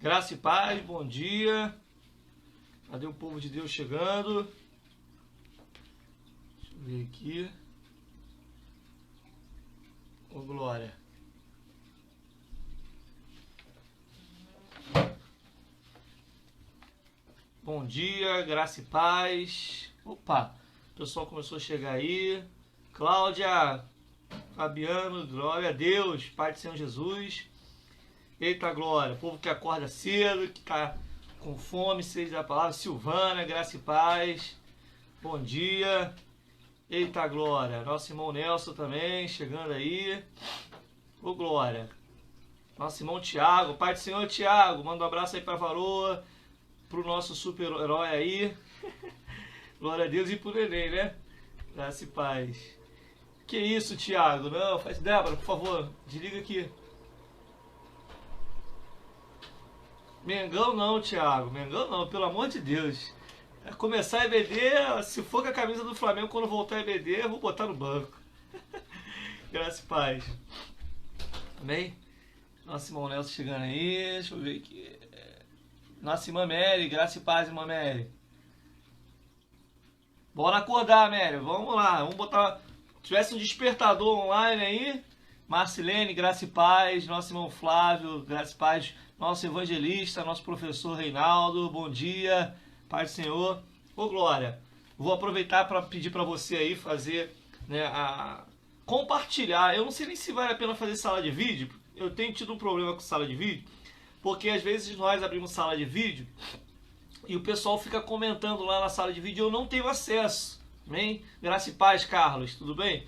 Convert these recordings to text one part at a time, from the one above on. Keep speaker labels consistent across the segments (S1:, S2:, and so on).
S1: Graça e paz, bom dia. Cadê o povo de Deus chegando? Deixa eu ver aqui. Ô, glória. Bom dia, graça e paz. Opa, o pessoal começou a chegar aí. Cláudia, Fabiano, glória a Deus, Pai do Senhor Jesus. Eita glória, povo que acorda cedo, que tá com fome, seja a palavra. Silvana, graça e paz. Bom dia. Eita glória, nosso irmão Nelson também, chegando aí. Ô glória. Nosso irmão Tiago, Pai do Senhor Tiago, manda um abraço aí pra varoa, pro nosso super-herói aí. Glória a Deus e pro neném, né? Graça e paz. Que isso, Tiago? Não, faz Débora, por favor, desliga aqui. Mengão não, Thiago. Mengão não, pelo amor de Deus. É começar a EBD, se for com a camisa do Flamengo, quando voltar a EBD, eu vou botar no banco. Graça e paz. Amém? Nossa irmão Nelson chegando aí. Deixa eu ver aqui. Nossa irmã Mary, graça e paz, irmã Mary. Bora acordar, Mary. Vamos lá. Vamos botar. Se tivesse um despertador online aí. Marcilene, graça e paz. Nosso irmão Flávio, graça e paz. Nosso evangelista, nosso professor Reinaldo, bom dia, Pai do Senhor. Ô glória, vou aproveitar para pedir para você aí fazer, né, compartilhar. Eu não sei nem se vale a pena fazer sala de vídeo. Eu tenho tido um problema com sala de vídeo, porque às vezes nós abrimos sala de vídeo e o pessoal fica comentando lá na sala de vídeo e eu não tenho acesso. Amém? Graça e paz, Carlos, tudo bem?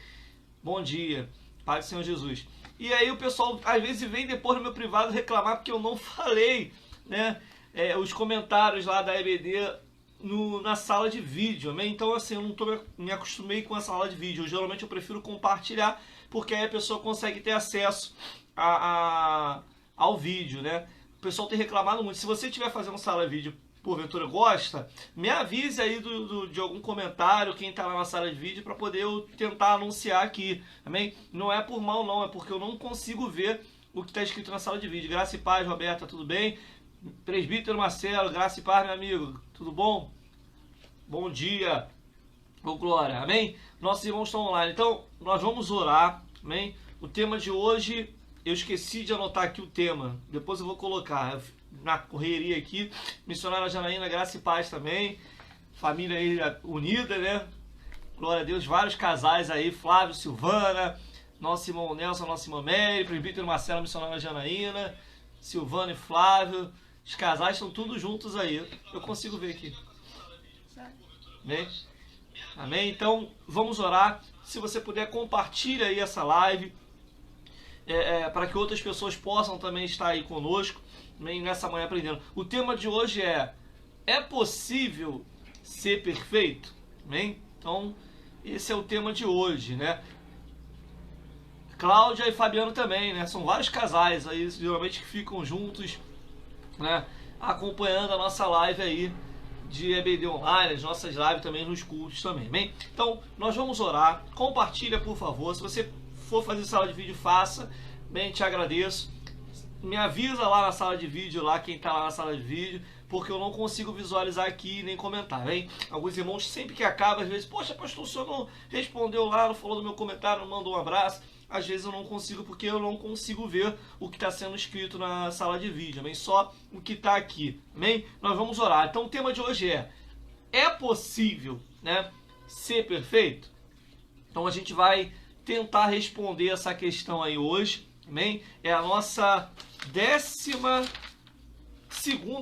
S1: Bom dia, Pai do Senhor Jesus. E aí o pessoal às vezes vem depois no meu privado reclamar porque eu não falei, né, os comentários lá da EBD na sala de vídeo, amém? Então assim, eu não me acostumei com a sala de vídeo. Geralmente eu prefiro compartilhar, porque aí a pessoa consegue ter acesso ao vídeo, né? O pessoal tem reclamado muito. Se você estiver fazendo sala de vídeo, porventura gosta, me avise aí de algum comentário, quem está lá na sala de vídeo, para poder eu tentar anunciar aqui, amém? Não é por mal não, é porque eu não consigo ver o que está escrito na sala de vídeo. Graça e paz, Roberta, tudo bem? Presbítero Marcelo, graça e paz, meu amigo, tudo bom? Bom dia, ô glória, amém? Nossos irmãos estão online, então nós vamos orar, amém? O tema de hoje, eu esqueci de anotar aqui o tema, depois eu vou colocar na correria aqui. Missionária Janaína, graça e paz também. Família aí unida, né? Glória a Deus, vários casais aí. Flávio, Silvana, nosso irmão Nelson, nossa irmã Mary, presbítero Marcelo, missionária Janaína, Silvana e Flávio. Os casais estão todos juntos aí. Eu consigo ver aqui. Amém? Amém? Então, vamos orar. Se você puder, compartilha aí essa live. Para que outras pessoas possam também estar aí conosco nessa manhã aprendendo. O tema de hoje é possível ser perfeito? Amém? Então, esse é o tema de hoje, né? Cláudia e Fabiano também, né? São vários casais aí, geralmente que ficam juntos, né? Acompanhando a nossa live aí de EBD online, as nossas lives também nos cultos também, amém? Então, nós vamos orar. Compartilha, por favor. Se você for fazer sala de vídeo, faça. Bem, te agradeço. Me avisa lá na sala de vídeo, lá quem está lá na sala de vídeo, porque eu não consigo visualizar aqui nem comentar, hein? Alguns irmãos sempre que acaba, às vezes, poxa, pastor, o senhor não respondeu lá, não falou do meu comentário, não mandou um abraço. Às vezes eu não consigo, porque eu não consigo ver o que está sendo escrito na sala de vídeo, amém? Só o que está aqui, amém? Nós vamos orar. Então o tema de hoje é possível, né, ser perfeito? Então a gente vai tentar responder essa questão aí hoje, amém? É a nossa 12ª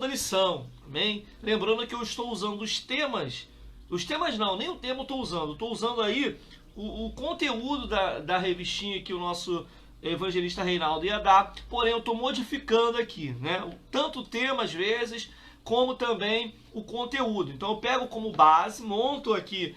S1: lição, amém? Lembrando que eu estou usando os temas não, nem o tema eu estou usando aí o conteúdo da revistinha que o nosso evangelista Reinaldo ia dar, porém eu estou modificando aqui, né? Tanto o tema às vezes, como também o conteúdo. Então eu pego como base, monto aqui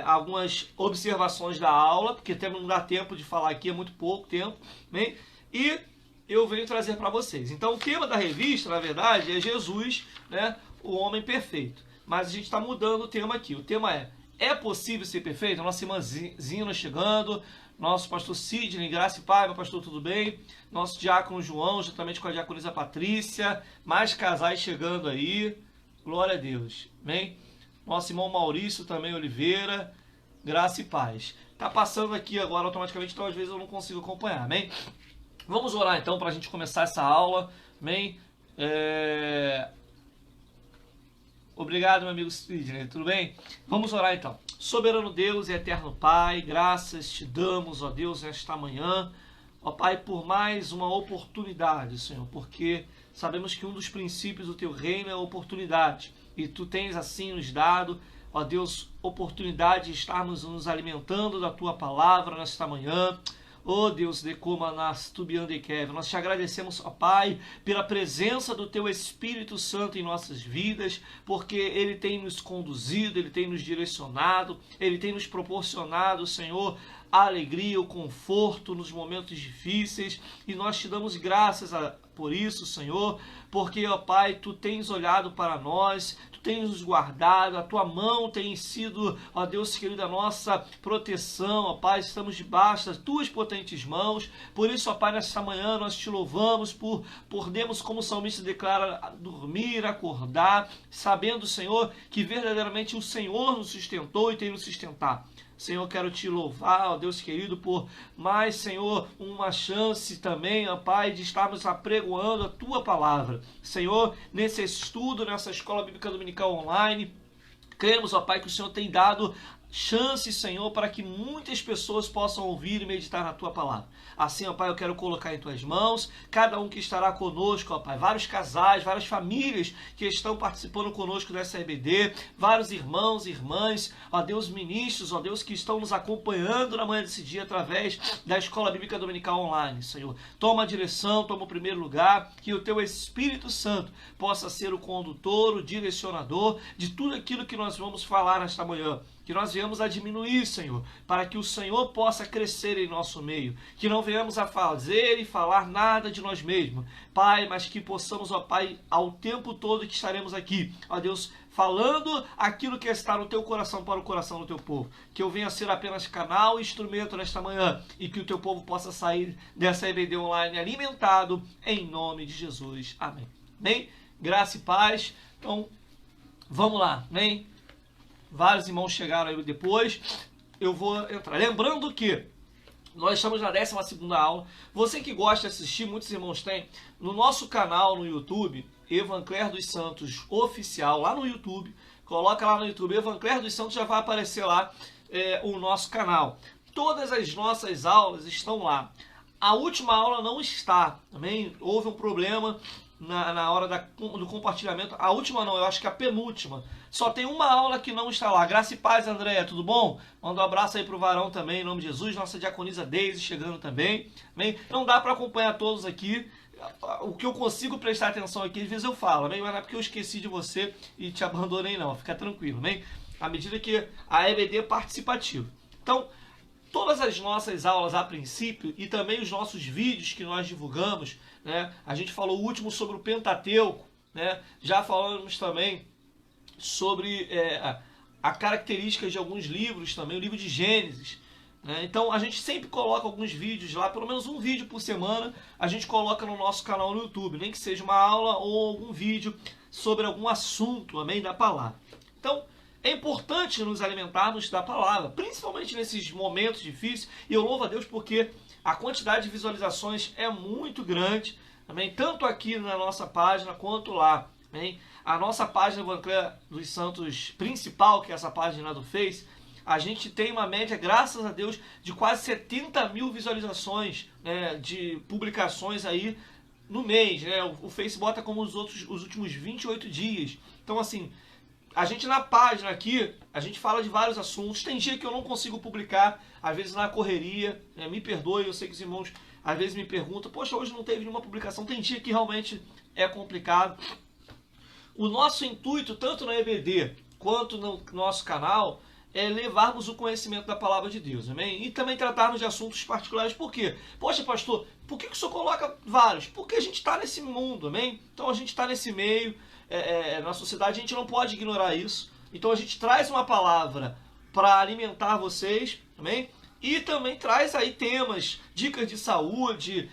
S1: algumas observações da aula, porque até não dá tempo de falar aqui, é muito pouco tempo, né? E eu venho trazer para vocês. Então o tema da revista, na verdade, é Jesus, né, o homem perfeito. Mas a gente está mudando o tema aqui. O tema é possível ser perfeito? A nossa irmã Zina chegando, Nosso pastor Sidney, graça e paz, meu pastor, tudo bem? Nosso diácono João, juntamente com a diaconisa Patrícia, mais casais chegando aí, glória a Deus, amém? Nosso irmão Maurício também, Oliveira, graça e paz. Tá passando aqui agora automaticamente, então às vezes eu não consigo acompanhar, amém? Vamos orar então para a gente começar essa aula, amém? Obrigado, meu amigo Sidney, tudo bem? Vamos orar então. Soberano Deus e eterno Pai, graças te damos, ó Deus, nesta manhã, ó Pai, por mais uma oportunidade, Senhor, porque sabemos que um dos princípios do teu reino é a oportunidade, e tu tens assim nos dado, ó Deus, oportunidade de estarmos nos alimentando da tua palavra nesta manhã. Oh Deus, nós te agradecemos, ó Pai, pela presença do Teu Espírito Santo em nossas vidas, porque Ele tem nos conduzido, Ele tem nos direcionado, Ele tem nos proporcionado, Senhor, a alegria, o conforto nos momentos difíceis, e nós te damos graças por isso, Senhor, porque, ó Pai, Tu tens olhado para nós, Tu tens nos guardado, a Tua mão tem sido, ó Deus querido, a nossa proteção, ó Pai, estamos debaixo das Tuas potentes mãos, por isso, ó Pai, nesta manhã nós Te louvamos por podermos, como o salmista declara, dormir, acordar, sabendo, Senhor, que verdadeiramente o Senhor nos sustentou e tem nos sustentado. Senhor, quero te louvar, ó Deus querido, por mais, Senhor, uma chance também, ó Pai, de estarmos apregoando a Tua palavra. Senhor, nesse estudo, nessa Escola Bíblica Dominical Online, cremos, ó Pai, que o Senhor tem dado chance, Senhor, para que muitas pessoas possam ouvir e meditar na Tua palavra. Assim, ó Pai, eu quero colocar em Tuas mãos cada um que estará conosco, ó Pai, vários casais, várias famílias que estão participando conosco dessa EBD, vários irmãos e irmãs, ó Deus, ministros, ó Deus, que estão nos acompanhando na manhã desse dia através da Escola Bíblica Dominical Online, Senhor. Toma a direção, toma o primeiro lugar, que o Teu Espírito Santo possa ser o condutor, o direcionador de tudo aquilo que nós vamos falar nesta manhã. Que nós venhamos a diminuir, Senhor, para que o Senhor possa crescer em nosso meio. Que não venhamos a fazer e falar nada de nós mesmos, Pai, mas que possamos, ó Pai, ao tempo todo que estaremos aqui, ó Deus, falando aquilo que está no Teu coração para o coração do Teu povo. Que eu venha ser apenas canal e instrumento nesta manhã e que o Teu povo possa sair dessa EBD online alimentado em nome de Jesus. Amém. Amém? Graça e paz. Então, vamos lá. Amém? Vários irmãos chegaram aí depois. Eu vou entrar. Lembrando que nós estamos na 12ª aula. Você que gosta de assistir, muitos irmãos têm, no nosso canal no YouTube, Evancler dos Santos Oficial, lá no YouTube. Coloca lá no YouTube, Evancler dos Santos, já vai aparecer lá o nosso canal. Todas as nossas aulas estão lá. A última aula não está, também houve um problema na hora do compartilhamento. A última não, eu acho que a penúltima. Só tem uma aula que não está lá. Graça e paz, Andréia, tudo bom? Manda um abraço aí pro varão também, em nome de Jesus. Nossa diaconisa Deise chegando também. Amém? Não dá para acompanhar todos aqui. O que eu consigo prestar atenção aqui, às vezes eu falo, amém? Mas não é porque eu esqueci de você e te abandonei, não. Fica tranquilo, amém? À medida que a EBD é participativa. Então, todas as nossas aulas a princípio e também os nossos vídeos que nós divulgamos, né? A gente falou o último sobre o Pentateuco, né? Já falamos também sobre a característica de alguns livros também, o livro de Gênesis, né? Então a gente sempre coloca alguns vídeos lá, pelo menos um vídeo por semana, a gente coloca no nosso canal no YouTube, nem que seja uma aula ou algum vídeo sobre algum assunto, amém, da palavra. Então, é importante nos alimentarmos da palavra, principalmente nesses momentos difíceis, e eu louvo a Deus porque a quantidade de visualizações é muito grande, amém? Tanto aqui na nossa página quanto lá. Amém? A nossa página Evancler dos Santos principal, que é essa página do Face, a gente tem uma média, graças a Deus, de quase 70 mil visualizações, né, de publicações aí no mês. Né? O Face bota como os últimos 28 dias. Então, assim, a gente na página aqui, a gente fala de vários assuntos. Tem dia que eu não consigo publicar, às vezes na correria, né? Me perdoe, eu sei que os irmãos às vezes me perguntam, poxa, hoje não teve nenhuma publicação. Tem dia que realmente é complicado. O nosso intuito, tanto na EBD quanto no nosso canal, é levarmos o conhecimento da palavra de Deus, amém? E também tratarmos de assuntos particulares. Por quê? Poxa, pastor, por que o senhor coloca vários? Porque a gente está nesse mundo, amém? Então a gente está nesse meio, na sociedade, a gente não pode ignorar isso. Então a gente traz uma palavra para alimentar vocês, amém? e também traz aí temas, dicas de saúde.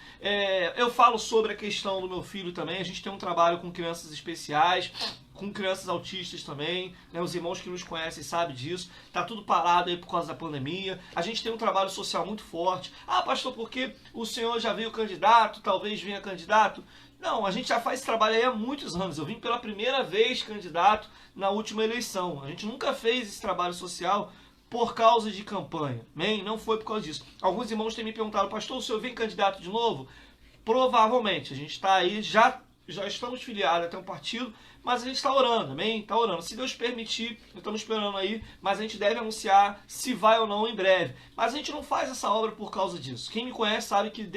S1: Eu falo sobre a questão do meu filho também. A gente tem um trabalho com crianças especiais, com crianças autistas também, né? Os irmãos que nos conhecem sabem disso. Tá tudo parado aí por causa da pandemia. A gente tem um trabalho social muito forte. Ah, pastor, porque o senhor já veio candidato, talvez venha candidato? Não, a gente já faz esse trabalho aí há muitos anos. Eu vim pela primeira vez candidato na última eleição. A gente nunca fez esse trabalho social por causa de campanha, amém? Não foi por causa disso. Alguns irmãos têm me perguntado, pastor, o senhor vem candidato de novo? Provavelmente. A gente está aí, já estamos filiados até um partido, mas a gente está orando, amém? Está orando. Se Deus permitir, estamos esperando aí, mas a gente deve anunciar se vai ou não em breve. Mas a gente não faz essa obra por causa disso. Quem me conhece sabe que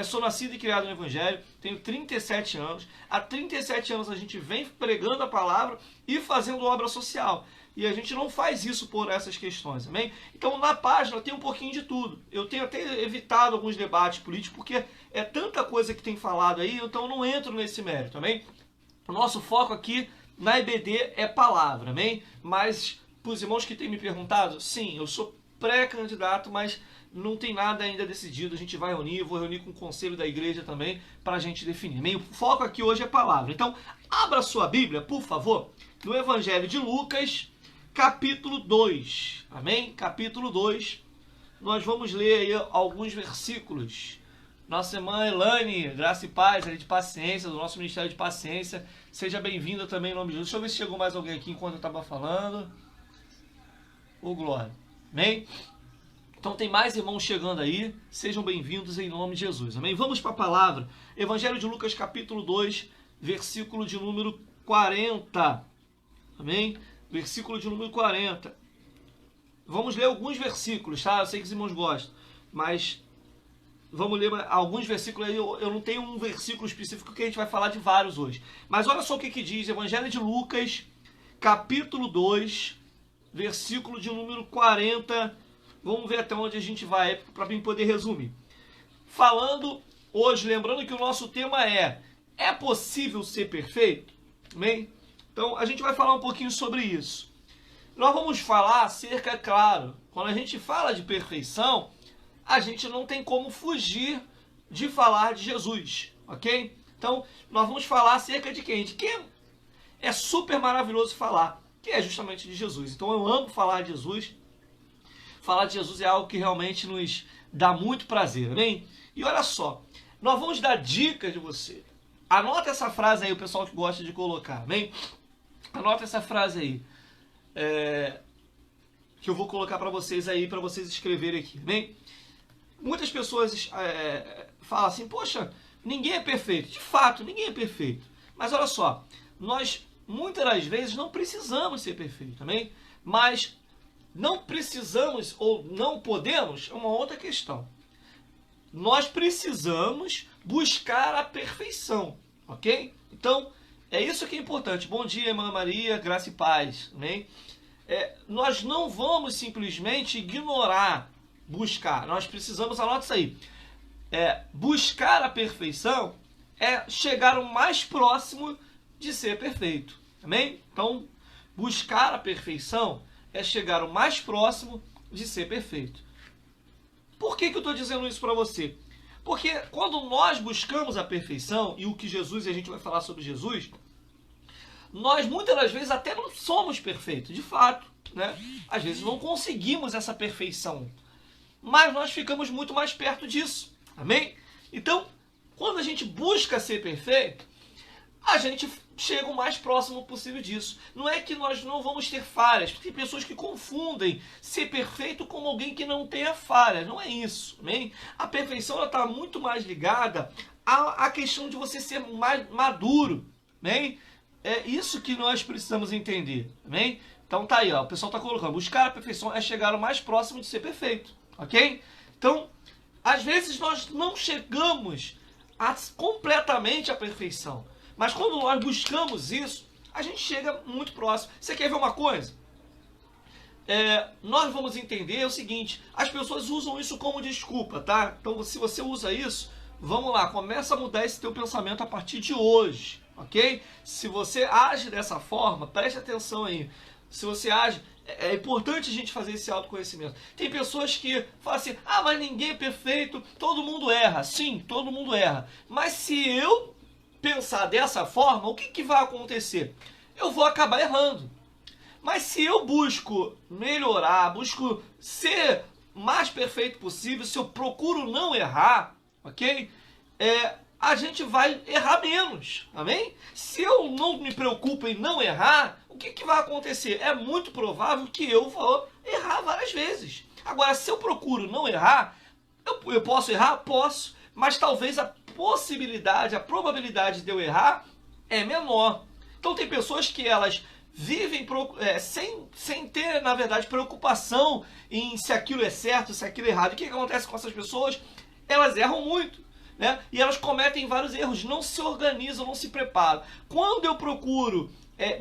S1: sou nascido e criado no Evangelho, tenho 37 anos. Há 37 anos a gente vem pregando a palavra e fazendo obra social. E a gente não faz isso por essas questões, amém? Então na página tem um pouquinho de tudo. Eu tenho até evitado alguns debates políticos, porque é tanta coisa que tem falado aí, então eu não entro nesse mérito, amém? O nosso foco aqui na IBD é palavra, amém? Mas, para os irmãos que têm me perguntado, sim, eu sou pré-candidato, mas não tem nada ainda decidido. A gente vai reunir, vou reunir com o conselho da igreja também, para a gente definir, amém? O foco aqui hoje é palavra. Então, abra sua Bíblia, por favor, no Evangelho de Lucas, capítulo 2, amém? Capítulo 2, nós vamos ler aí alguns versículos. Nossa irmã Elane, graça e paz, ali de paciência, do nosso Ministério de Paciência, seja bem-vinda também em nome de Jesus. Deixa eu ver se chegou mais alguém aqui enquanto eu estava falando. Ô glória, amém? Então tem mais irmãos chegando aí, sejam bem-vindos em nome de Jesus, amém? Vamos para a palavra, Evangelho de Lucas, capítulo 2, versículo de número 40, amém? Versículo de número 40. Vamos ler alguns versículos, tá? Eu sei que os irmãos gostam, mas vamos ler alguns versículos aí. Eu não tenho um versículo específico que a gente vai falar de vários hoje. Mas olha só o que diz, Evangelho de Lucas, capítulo 2, versículo de número 40. Vamos ver até onde a gente vai, para mim poder resumir. Falando hoje, lembrando que o nosso tema é possível ser perfeito? Amém? Então, a gente vai falar um pouquinho sobre isso. Nós vamos falar acerca, claro, quando a gente fala de perfeição, a gente não tem como fugir de falar de Jesus, ok? Então, nós vamos falar acerca de quem? De quem é super maravilhoso falar, que é justamente de Jesus. Então, eu amo falar de Jesus. Falar de Jesus é algo que realmente nos dá muito prazer, amém? E olha só, nós vamos dar dicas de você. Anota essa frase aí, o pessoal que gosta de colocar, amém? Anota essa frase aí, que eu vou colocar para vocês aí, para vocês escreverem aqui, bem? Muitas pessoas falam assim, poxa, ninguém é perfeito. De fato, ninguém é perfeito. Mas olha só, nós muitas das vezes não precisamos ser perfeitos, também. Mas não precisamos ou não podemos é uma outra questão. Nós precisamos buscar a perfeição, ok? Então, é isso que é importante. Bom dia, irmã Maria, graça e paz. Amém? Nós não vamos simplesmente ignorar, buscar. Nós precisamos, anota isso aí. Buscar a perfeição é chegar o mais próximo de ser perfeito. Amém? Então, buscar a perfeição é chegar o mais próximo de ser perfeito. Por que eu estou dizendo isso para você? Porque quando nós buscamos a perfeição, e o que Jesus, e a gente vai falar sobre Jesus, nós muitas das vezes até não somos perfeitos, de fato, né? Às vezes não conseguimos essa perfeição, mas nós ficamos muito mais perto disso, amém? Então, quando a gente busca ser perfeito, a gente chega o mais próximo possível disso. Não é que nós não vamos ter falhas, porque tem pessoas que confundem ser perfeito como alguém que não tenha falhas. Não é isso, amém? A perfeição está muito mais ligada à questão de você ser mais maduro, amém? É isso que nós precisamos entender, amém? Então tá aí, ó, o pessoal está colocando, buscar a perfeição é chegar o mais próximo de ser perfeito, ok? Então, às vezes nós não chegamos completamente à perfeição, mas quando nós buscamos isso, a gente chega muito próximo. Você quer ver uma coisa? Nós vamos entender o seguinte, as pessoas usam isso como desculpa, tá? Então, se você usa isso, vamos lá, começa a mudar esse teu pensamento a partir de hoje, ok? Se você age dessa forma, preste atenção aí. se você age. É importante a gente fazer esse autoconhecimento. Tem pessoas que falam assim, ah, mas ninguém é perfeito, todo mundo erra. Sim, todo mundo erra. Mas se eu pensar dessa forma, o que vai acontecer? Eu vou acabar errando. Mas se eu busco melhorar, busco ser mais perfeito possível, se eu procuro não errar, ok? A gente vai errar menos, amém? Se eu não me preocupo em não errar, o que vai acontecer? É muito provável que eu vou errar várias vezes. Agora, se eu procuro não errar, eu posso errar? Posso, mas talvez a possibilidade, a probabilidade de eu errar é menor. Então tem pessoas que elas vivem sem ter, na verdade, preocupação em se aquilo é certo, se aquilo é errado. O que acontece com essas pessoas? Elas erram muito, né? E elas cometem vários erros, não se organizam, não se preparam. Quando eu procuro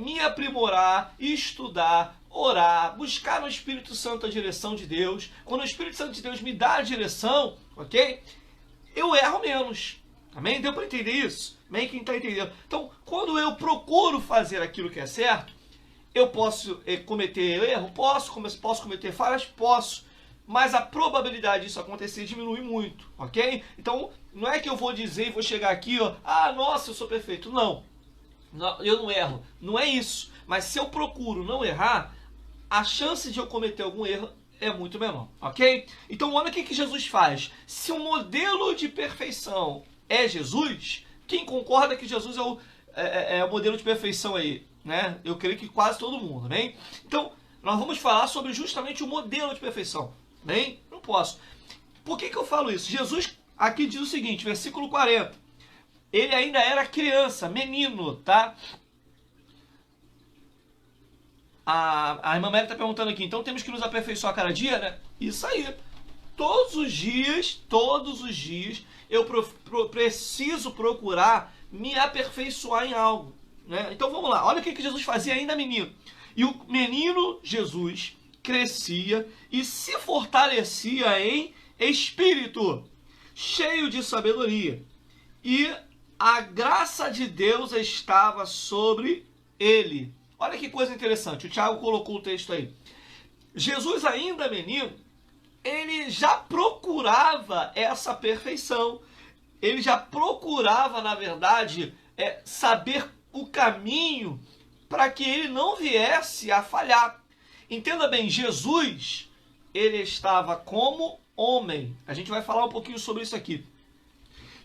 S1: me aprimorar, estudar, orar, buscar no Espírito Santo a direção de Deus, quando o Espírito Santo de Deus me dá a direção, ok? Eu erro menos. Amém? Deu para entender isso? Amém? Quem está entendendo? Então, quando eu procuro fazer aquilo que é certo, eu posso cometer erro? Posso cometer falhas? Posso. Mas a probabilidade disso acontecer diminui muito, ok? Então, não é que eu vou dizer e vou chegar aqui, ó, ah, nossa, eu sou perfeito. Não, eu não erro. Não é isso. Mas se eu procuro não errar, a chance de eu cometer algum erro é muito menor, ok? Então, olha o que Jesus faz. Se o modelo de perfeição é Jesus, quem concorda que Jesus é o modelo de perfeição aí? Né? Eu creio que quase todo mundo, né? Então, nós vamos falar sobre justamente o modelo de perfeição, né? Não posso. Por que eu falo isso? Jesus aqui diz o seguinte, versículo 40. Ele ainda era criança, menino, tá? A irmã Mary está perguntando aqui, então temos que nos aperfeiçoar cada dia, né? Isso aí. Todos os dias, eu preciso procurar me aperfeiçoar em algo. Né? Então vamos lá, olha o que Jesus fazia ainda menino. E o menino Jesus crescia e se fortalecia em espírito, cheio de sabedoria. E a graça de Deus estava sobre ele. Olha que coisa interessante, o Tiago colocou o texto aí. Jesus ainda menino, ele já procurava essa perfeição. Ele já procurava, na verdade, saber o caminho para que ele não viesse a falhar. Entenda bem, Jesus, ele estava como homem. A gente vai falar um pouquinho sobre isso aqui.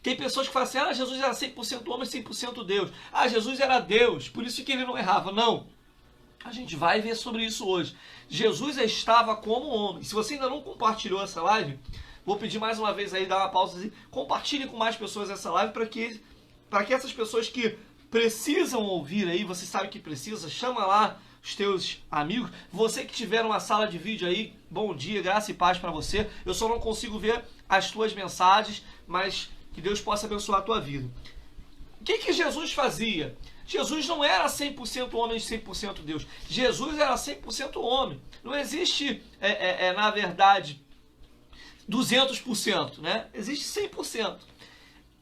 S1: Tem pessoas que falam assim, ah, Jesus era 100% homem, 100% Deus. Ah, Jesus era Deus, por isso que ele não errava. Não. A gente vai ver sobre isso hoje. Jesus estava como homem. Se você ainda não compartilhou essa live, vou pedir mais uma vez aí, dar uma pausa assim, compartilhe com mais pessoas essa live para que essas pessoas que precisam ouvir aí, você sabe que precisa, chama lá os teus amigos. Você que tiver uma sala de vídeo aí, bom dia, graça e paz para você. Eu só não consigo ver as tuas mensagens, mas que Deus possa abençoar a tua vida. O que Jesus fazia? Jesus não era 100% homem e 100% Deus. Jesus era 100% homem. Não existe, na verdade, 200%, né? Existe 100%.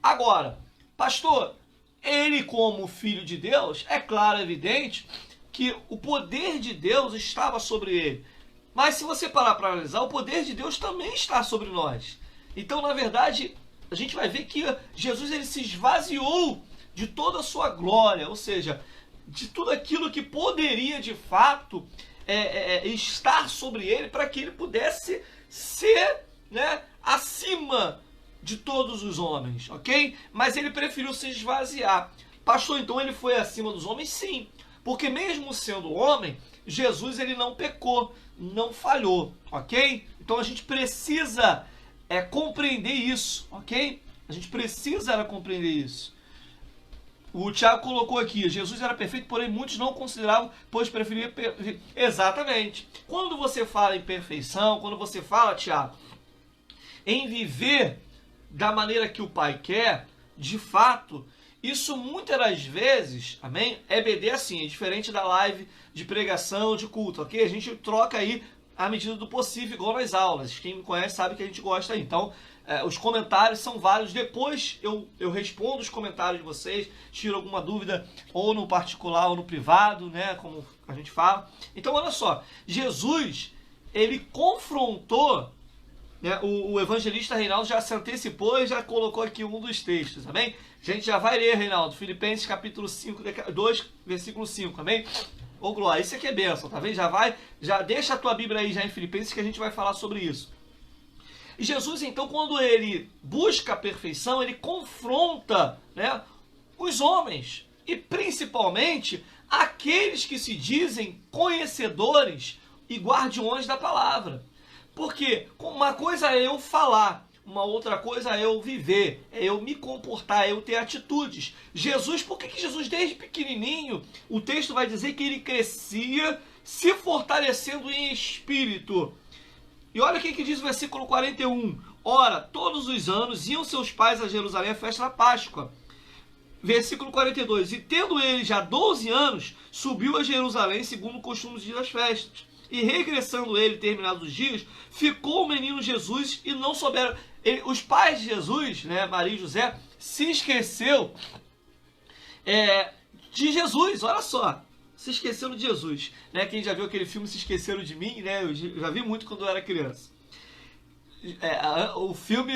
S1: Agora, pastor, ele como filho de Deus, é claro, evidente, que o poder de Deus estava sobre ele. Mas se você parar para analisar, o poder de Deus também está sobre nós. Então, na verdade, a gente vai ver que Jesus ele se esvaziou de toda a sua glória, ou seja, de tudo aquilo que poderia de fato estar sobre ele para que ele pudesse ser, né, acima de todos os homens, ok? Mas ele preferiu se esvaziar. Pastor, então ele foi acima dos homens? Sim, porque mesmo sendo homem, Jesus ele não pecou, não falhou, ok? Então a gente precisa compreender isso, ok? A gente precisa compreender isso. O Tiago colocou aqui, Jesus era perfeito, porém muitos não consideravam, pois preferia... Exatamente. Quando você fala em perfeição, quando você fala, Tiago, em viver da maneira que o Pai quer, de fato, isso muitas das vezes, amém? EBD assim, é diferente da live de pregação, de culto, ok? A gente troca aí à medida do possível, igual nas aulas. Quem me conhece sabe que a gente gosta aí. Então, Os comentários são válidos. Depois eu respondo os comentários de vocês, tiro alguma dúvida ou no particular ou no privado, né, como a gente fala. Então, olha só, Jesus, ele confrontou, né, o evangelista Reinaldo já se antecipou e já colocou aqui um dos textos, amém? A gente já vai ler, Reinaldo, Filipenses capítulo 5, 2, versículo 5, amém? Ô, Glória, isso aqui é bênção, tá vendo? Já deixa a tua Bíblia aí já em Filipenses que a gente vai falar sobre isso. E Jesus, então, quando ele busca a perfeição, ele confronta, né, os homens, e principalmente aqueles que se dizem conhecedores e guardiões da palavra. Porque uma coisa é eu falar, uma outra coisa é eu viver, é eu me comportar, é eu ter atitudes. Jesus, por que Jesus desde pequenininho, o texto vai dizer que ele crescia se fortalecendo em espírito? E olha o que diz o versículo 41. Ora, todos os anos iam seus pais a Jerusalém à festa da Páscoa. Versículo 42. E tendo ele já 12 anos, subiu a Jerusalém segundo o costume dos dias das festas. E regressando ele, terminados os dias, ficou o menino Jesus e não souberam. Os pais de Jesus, né, Maria e José, se esqueceu de Jesus, olha só. Se esqueceram de Jesus, né? Quem já viu aquele filme Se Esqueceram de Mim, né? Eu já vi muito quando eu era criança. O filme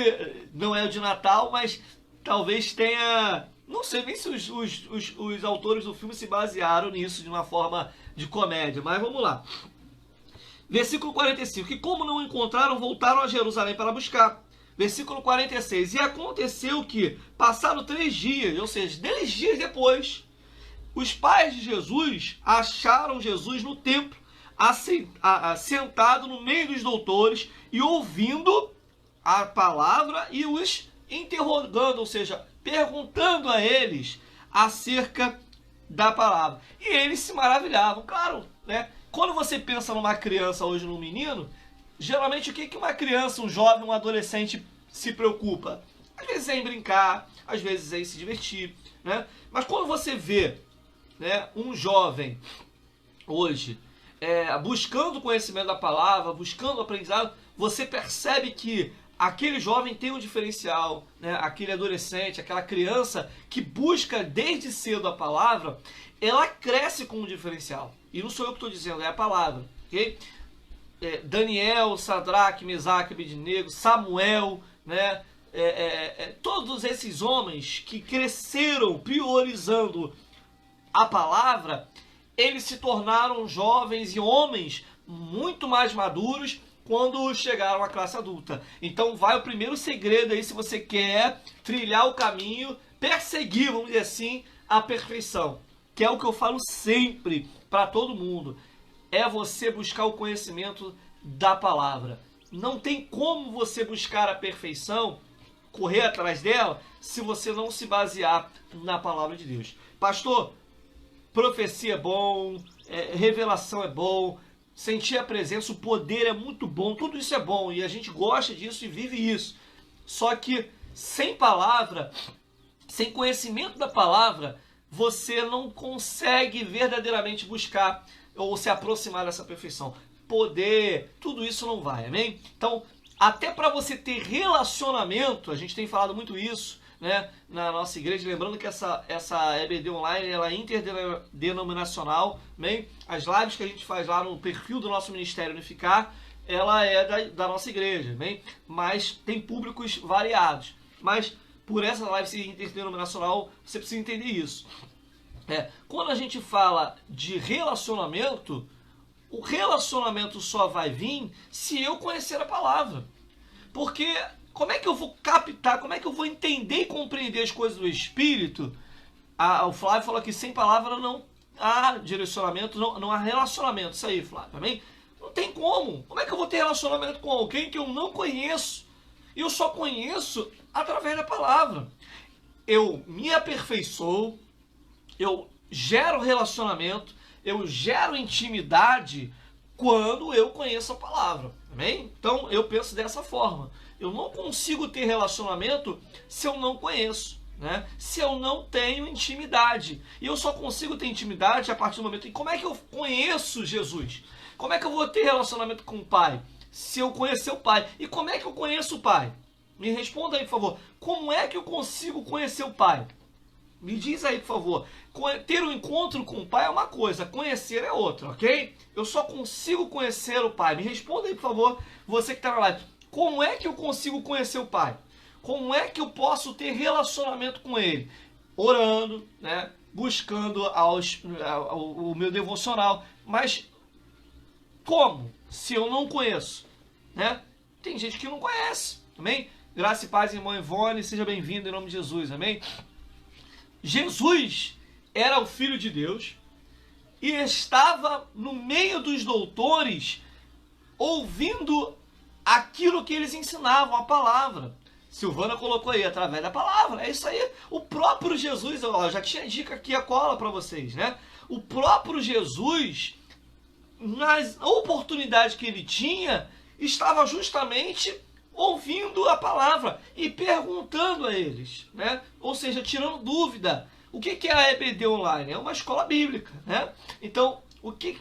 S1: não é o de Natal, mas talvez tenha... Não sei nem se os autores do filme se basearam nisso de uma forma de comédia, mas vamos lá. Versículo 45. Que como não encontraram, voltaram a Jerusalém para buscar. Versículo 46. E aconteceu que, passado 3 dias, ou seja, 10 dias depois, os pais de Jesus acharam Jesus no templo, sentado no meio dos doutores e ouvindo a palavra e os interrogando, ou seja, perguntando a eles acerca da palavra. E eles se maravilhavam. Claro, né? Quando você pensa numa criança hoje, num menino, geralmente o que uma criança, um jovem, um adolescente se preocupa? Às vezes é em brincar, às vezes é em se divertir, né? Mas quando você vê, né, um jovem hoje buscando o conhecimento da palavra, buscando o aprendizado, você percebe que aquele jovem tem um diferencial, né? Aquele adolescente, aquela criança que busca desde cedo a palavra, ela cresce com um diferencial. E não sou eu que estou dizendo, é a palavra, ok? Daniel, Sadraque, Mesaque, Abednego, Samuel, né? Todos esses homens que cresceram priorizando a palavra, eles se tornaram jovens e homens muito mais maduros quando chegaram à classe adulta. Então vai o primeiro segredo aí, se você quer trilhar o caminho, perseguir, vamos dizer assim, a perfeição. Que é o que eu falo sempre para todo mundo. É você buscar o conhecimento da palavra. Não tem como você buscar a perfeição, correr atrás dela, se você não se basear na palavra de Deus. Pastor, profecia é bom, revelação é bom, sentir a presença, o poder é muito bom, tudo isso é bom e a gente gosta disso e vive isso. Só que sem palavra, sem conhecimento da palavra, você não consegue verdadeiramente buscar ou se aproximar dessa perfeição. Poder, tudo isso não vai, amém? Então, até para você ter relacionamento, a gente tem falado muito isso, né, na nossa igreja, lembrando que essa EBD online ela é interdenominacional, amém? As lives que a gente faz lá no perfil do nosso Ministério Unificar, ela é da nossa igreja, amém? Mas tem públicos variados. Mas por essa live ser interdenominacional, você precisa entender isso. Quando a gente fala de relacionamento, o relacionamento só vai vir se eu conhecer a palavra. Porque como é que eu vou captar, como é que eu vou entender e compreender as coisas do Espírito? O Flávio falou que sem palavra não há direcionamento, não há relacionamento. Isso aí, Flávio, amém? Não tem como. Como é que eu vou ter relacionamento com alguém que eu não conheço? E eu só conheço através da palavra. Eu me aperfeiçoo, eu gero relacionamento, eu gero intimidade quando eu conheço a palavra, amém? Então eu penso dessa forma. Eu não consigo ter relacionamento se eu não conheço, né? Se eu não tenho intimidade. E eu só consigo ter intimidade a partir do momento em como é que eu conheço Jesus? Como é que eu vou ter relacionamento com o Pai? Se eu conhecer o Pai. E como é que eu conheço o Pai? Me responda aí, por favor. Como é que eu consigo conhecer o Pai? Me diz aí, por favor. Ter um encontro com o Pai é uma coisa, conhecer é outra, ok? Eu só consigo conhecer o Pai. Me responda aí, por favor, você que está na live. Como é que eu consigo conhecer o Pai? Como é que eu posso ter relacionamento com Ele? Orando, né? Buscando o meu devocional. Mas como? Se eu não conheço, né? Tem gente que não conhece, amém? Graça e paz, irmão Ivone, seja bem-vindo em nome de Jesus, amém? Jesus era o Filho de Deus e estava no meio dos doutores ouvindo aquilo que eles ensinavam, a palavra. Silvana colocou aí, através da palavra. É isso aí. O próprio Jesus, eu já tinha dica aqui, a cola para vocês, né? O próprio Jesus, nas oportunidades que ele tinha, estava justamente ouvindo a palavra e perguntando a eles, né? Ou seja, tirando dúvida. O que é a EBD Online? É uma escola bíblica, né? Então,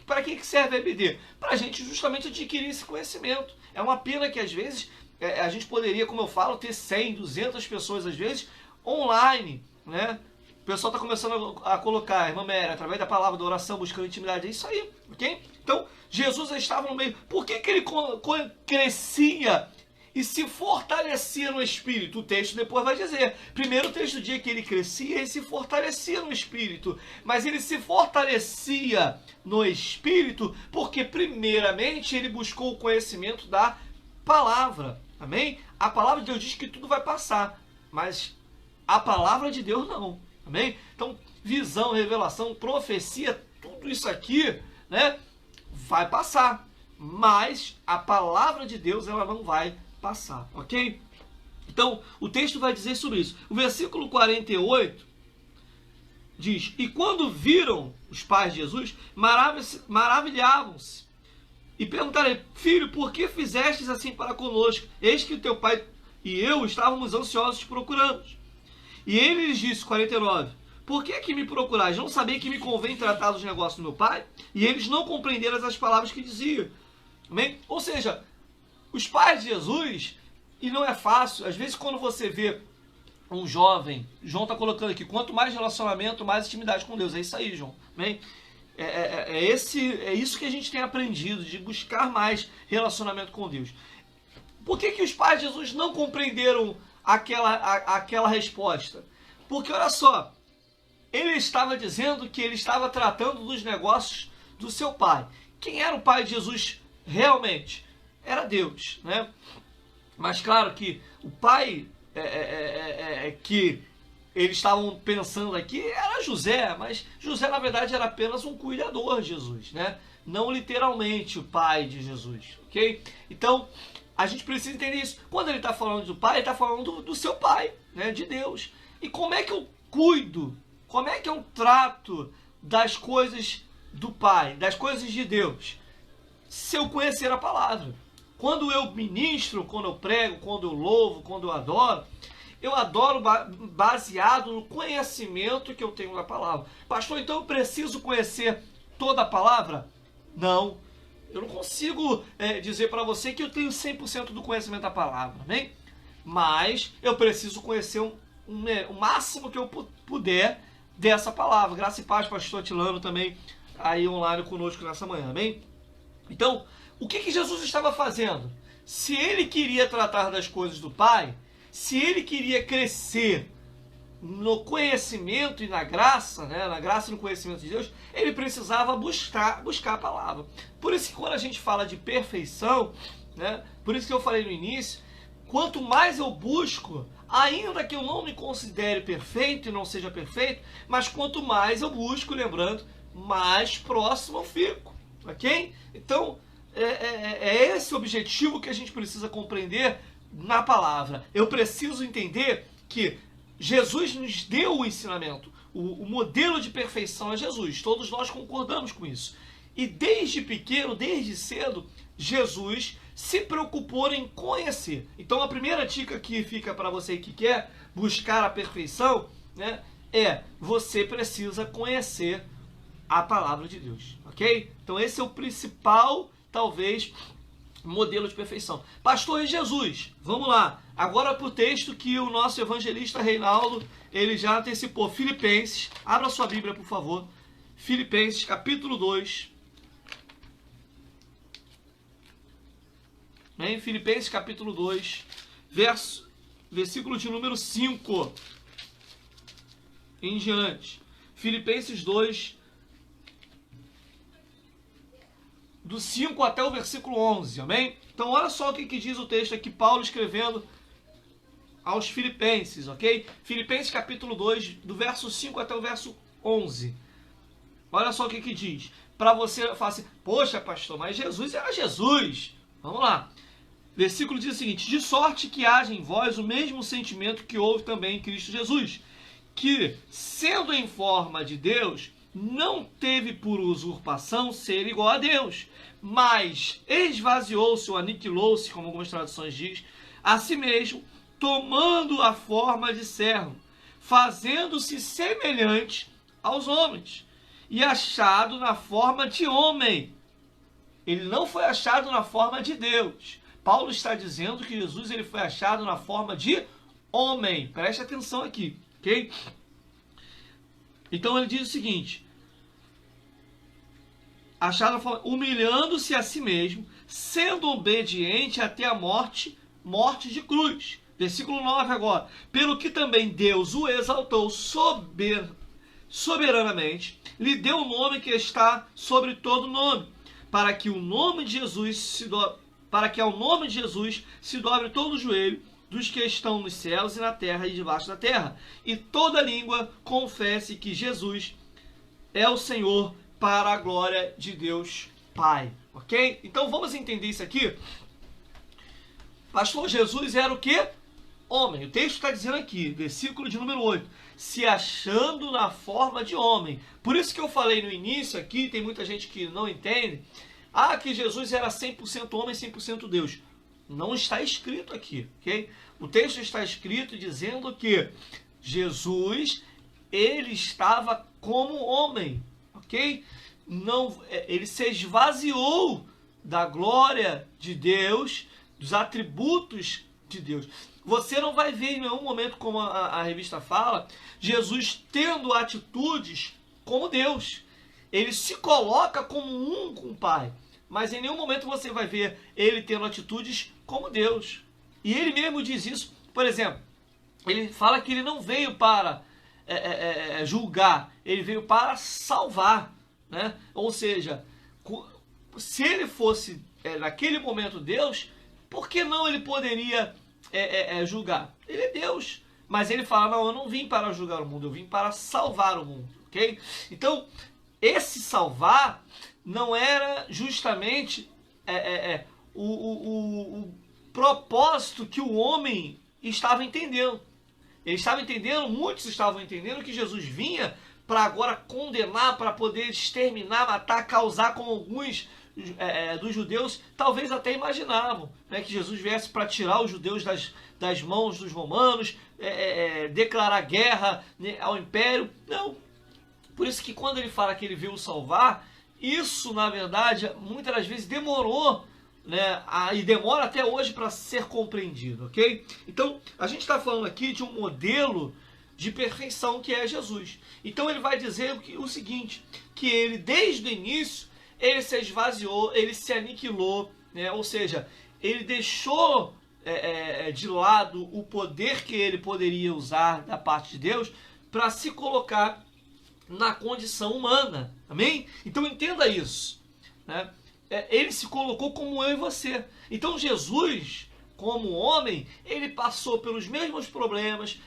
S1: para que serve a EBD? Para a gente justamente adquirir esse conhecimento. É uma pena que às vezes a gente poderia, como eu falo, ter 100, 200 pessoas às vezes online, né? O pessoal está começando a colocar, irmã Mary, através da palavra, da oração, buscando intimidade. É isso aí, ok? Então, Jesus estava no meio. Por que ele crescia e se fortalecia no Espírito? O texto depois vai dizer. Primeiro o texto diz que ele crescia e se fortalecia no Espírito. Mas ele se fortalecia no Espírito porque primeiramente ele buscou o conhecimento da palavra. Amém? A palavra de Deus diz que tudo vai passar. Mas a palavra de Deus não. Amém? Então, visão, revelação, profecia, tudo isso aqui, né, vai passar. Mas a palavra de Deus, ela não vai passar, ok? Então, o texto vai dizer sobre isso. O versículo 48 diz: e quando viram os pais de Jesus, maravilhavam-se e perguntaram: filho, por que fizestes assim para conosco? Eis que o teu pai e eu estávamos ansiosos te procurando. E ele lhes disse, 49, por que me procurais? Não sabia que me convém tratar dos negócios do meu pai? E eles não compreenderam as palavras que dizia. Amém? Ou seja, os pais de Jesus, e não é fácil, às vezes quando você vê um jovem, João está colocando aqui, quanto mais relacionamento, mais intimidade com Deus. É isso aí, João. Amém? É isso que a gente tem aprendido, de buscar mais relacionamento com Deus. Por que os pais de Jesus não compreenderam aquela resposta? Porque, olha só, ele estava dizendo que ele estava tratando dos negócios do seu pai. Quem era o pai de Jesus realmente? Era Deus, né? Mas claro que o pai que eles estavam pensando aqui era José, mas José na verdade era apenas um cuidador de Jesus, né? Não literalmente o pai de Jesus, ok? Então, a gente precisa entender isso. Quando ele está falando do pai, ele está falando do seu pai, né? De Deus. E como é que eu cuido? Como é que eu trato das coisas do pai, das coisas de Deus? Se eu conhecer a palavra. Quando eu ministro, quando eu prego, quando eu louvo, quando eu adoro baseado no conhecimento que eu tenho da palavra. Pastor, então eu preciso conhecer toda a palavra? Não. Eu não consigo dizer para você que eu tenho 100% do conhecimento da palavra, né? Mas eu preciso conhecer o máximo que eu puder dessa palavra. Graça e paz, pastor Tilano também aí online conosco nessa manhã, amém? Então, o que Jesus estava fazendo? Se ele queria tratar das coisas do Pai, se ele queria crescer no conhecimento e na graça, né, na graça e no conhecimento de Deus, ele precisava buscar a palavra. Por isso que quando a gente fala de perfeição, né, por isso que eu falei no início, quanto mais eu busco, ainda que eu não me considere perfeito e não seja perfeito, mas quanto mais eu busco, lembrando, mais próximo eu fico, ok? Então, é esse o objetivo que a gente precisa compreender na palavra. Eu preciso entender que Jesus nos deu o ensinamento. O modelo de perfeição é Jesus. Todos nós concordamos com isso. E desde pequeno, desde cedo, Jesus se preocupou em conhecer. Então a primeira dica que fica para você que quer buscar a perfeição, né, você precisa conhecer a palavra de Deus. Ok? Então esse é o principal, talvez, modelo de perfeição. Pastor, e Jesus? Vamos lá. Agora para o texto que o nosso evangelista Reinaldo, ele já antecipou. Filipenses, abra sua Bíblia, por favor. Filipenses, capítulo 2. Em Filipenses, capítulo 2, versículo de número 5 em diante. Filipenses 2, do 5 até o versículo 11, amém? Então olha só o que diz o texto aqui, Paulo escrevendo aos Filipenses, ok? Filipenses capítulo 2, do verso 5 até o verso 11. Olha só o que diz. Para você falar assim, poxa pastor, mas Jesus era Jesus. Vamos lá. Versículo diz o seguinte, de sorte que haja em vós o mesmo sentimento que houve também em Cristo Jesus, que, sendo em forma de Deus, não teve por usurpação ser igual a Deus, mas esvaziou-se ou aniquilou-se, como algumas traduções diz, a si mesmo, tomando a forma de servo, fazendo-se semelhante aos homens, e achado na forma de homem. Ele não foi achado na forma de Deus. Paulo está dizendo que Jesus ele foi achado na forma de homem. Preste atenção aqui, ok? Então ele diz o seguinte, achado na forma, humilhando-se a si mesmo, sendo obediente até a morte, morte de cruz. Versículo 9 agora. Pelo que também Deus o exaltou soberanamente, lhe deu o nome que está sobre todo nome, para que o nome de Jesus para que ao nome de Jesus se dobre todo o joelho dos que estão nos céus e na terra e debaixo da terra, e toda língua confesse que Jesus é o Senhor, para a glória de Deus Pai. Ok? Então vamos entender isso aqui. Pastor, Jesus era o quê? Homem. O texto está dizendo aqui, versículo de número 8, se achando na forma de homem. Por isso que eu falei no início aqui, tem muita gente que não entende, que Jesus era 100% homem, 100% Deus. Não está escrito aqui, ok? O texto está escrito dizendo que Jesus, ele estava como homem, ok? Não, ele se esvaziou da glória de Deus, dos atributos de Deus. Você não vai ver em nenhum momento, como a revista fala, Jesus tendo atitudes como Deus. Ele se coloca como um com o Pai. Mas em nenhum momento você vai ver ele tendo atitudes como Deus. E ele mesmo diz isso. Por exemplo, ele fala que ele não veio para julgar, ele veio para salvar. Né? Ou seja, se ele fosse naquele momento Deus, por que não ele poderia julgar? Ele é Deus. Mas ele fala, não, eu não vim para julgar o mundo, eu vim para salvar o mundo. Okay? Então, esse salvar não era justamente o propósito que o homem estava entendendo. Ele estava entendendo, muitos estavam entendendo que Jesus vinha para agora condenar, para poder exterminar, matar, causar, como alguns dos judeus talvez até imaginavam, né, que Jesus viesse para tirar os judeus das mãos dos romanos, declarar guerra, né, ao império. Não. Por isso que quando ele fala que ele veio salvar, isso, na verdade, muitas das vezes demorou, né, e demora até hoje para ser compreendido, ok? Então, a gente está falando aqui de um modelo de perfeição que é Jesus. Então, ele vai dizer o seguinte, que ele, desde o início, ele se esvaziou, ele se aniquilou, né? Ou seja, ele deixou de lado o poder que ele poderia usar da parte de Deus para se colocar na condição humana, amém? Então entenda isso, né? Ele se colocou como eu e você. Então Jesus, como homem, ele passou pelos mesmos problemas,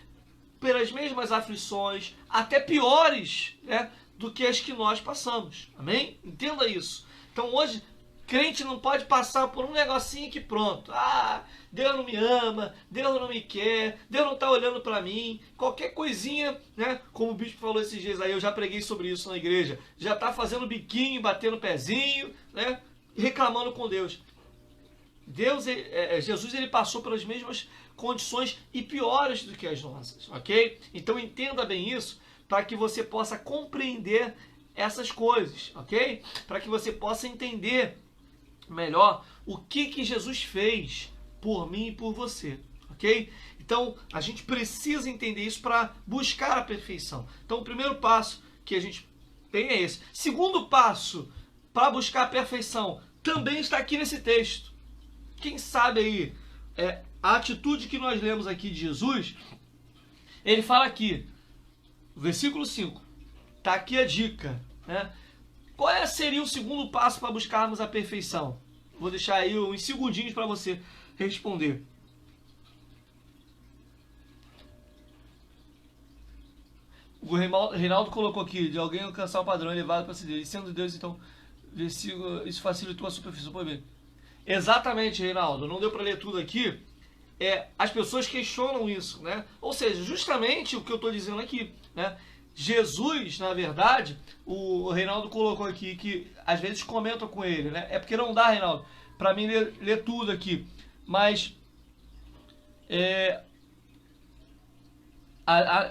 S1: pelas mesmas aflições, até piores, né, do que as que nós passamos, amém? Entenda isso. Então hoje, crente não pode passar por um negocinho que pronto, Deus não me ama, Deus não me quer, Deus não está olhando para mim, qualquer coisinha, né? Como o bispo falou esses dias aí, eu já preguei sobre isso na igreja, já está fazendo biquinho, batendo pezinho, né? Reclamando com Deus. Jesus ele passou pelas mesmas condições e piores do que as nossas, ok? Então entenda bem isso, para que você possa compreender essas coisas, ok? Para que você possa entender melhor o que Jesus fez por mim e por você, ok? Então, a gente precisa entender isso para buscar a perfeição. Então, o primeiro passo que a gente tem é esse. Segundo passo para buscar a perfeição também está aqui nesse texto. Quem sabe aí, a atitude que nós lemos aqui de Jesus, ele fala aqui, versículo 5, está aqui a dica, né? Qual seria o segundo passo para buscarmos a perfeição? Vou deixar aí uns segundinhos para você responder. O Reinaldo colocou aqui, de alguém alcançar o padrão elevado para ser Deus. E sendo Deus, então, isso facilitou a superfície. Pode ver. Exatamente, Reinaldo. Não deu para ler tudo aqui. As pessoas questionam isso, né? Ou seja, justamente o que eu estou dizendo aqui, né? Jesus, na verdade, o Reinaldo colocou aqui que às vezes comentam com ele, né? É porque não dá, Reinaldo, para mim ler tudo aqui. Mas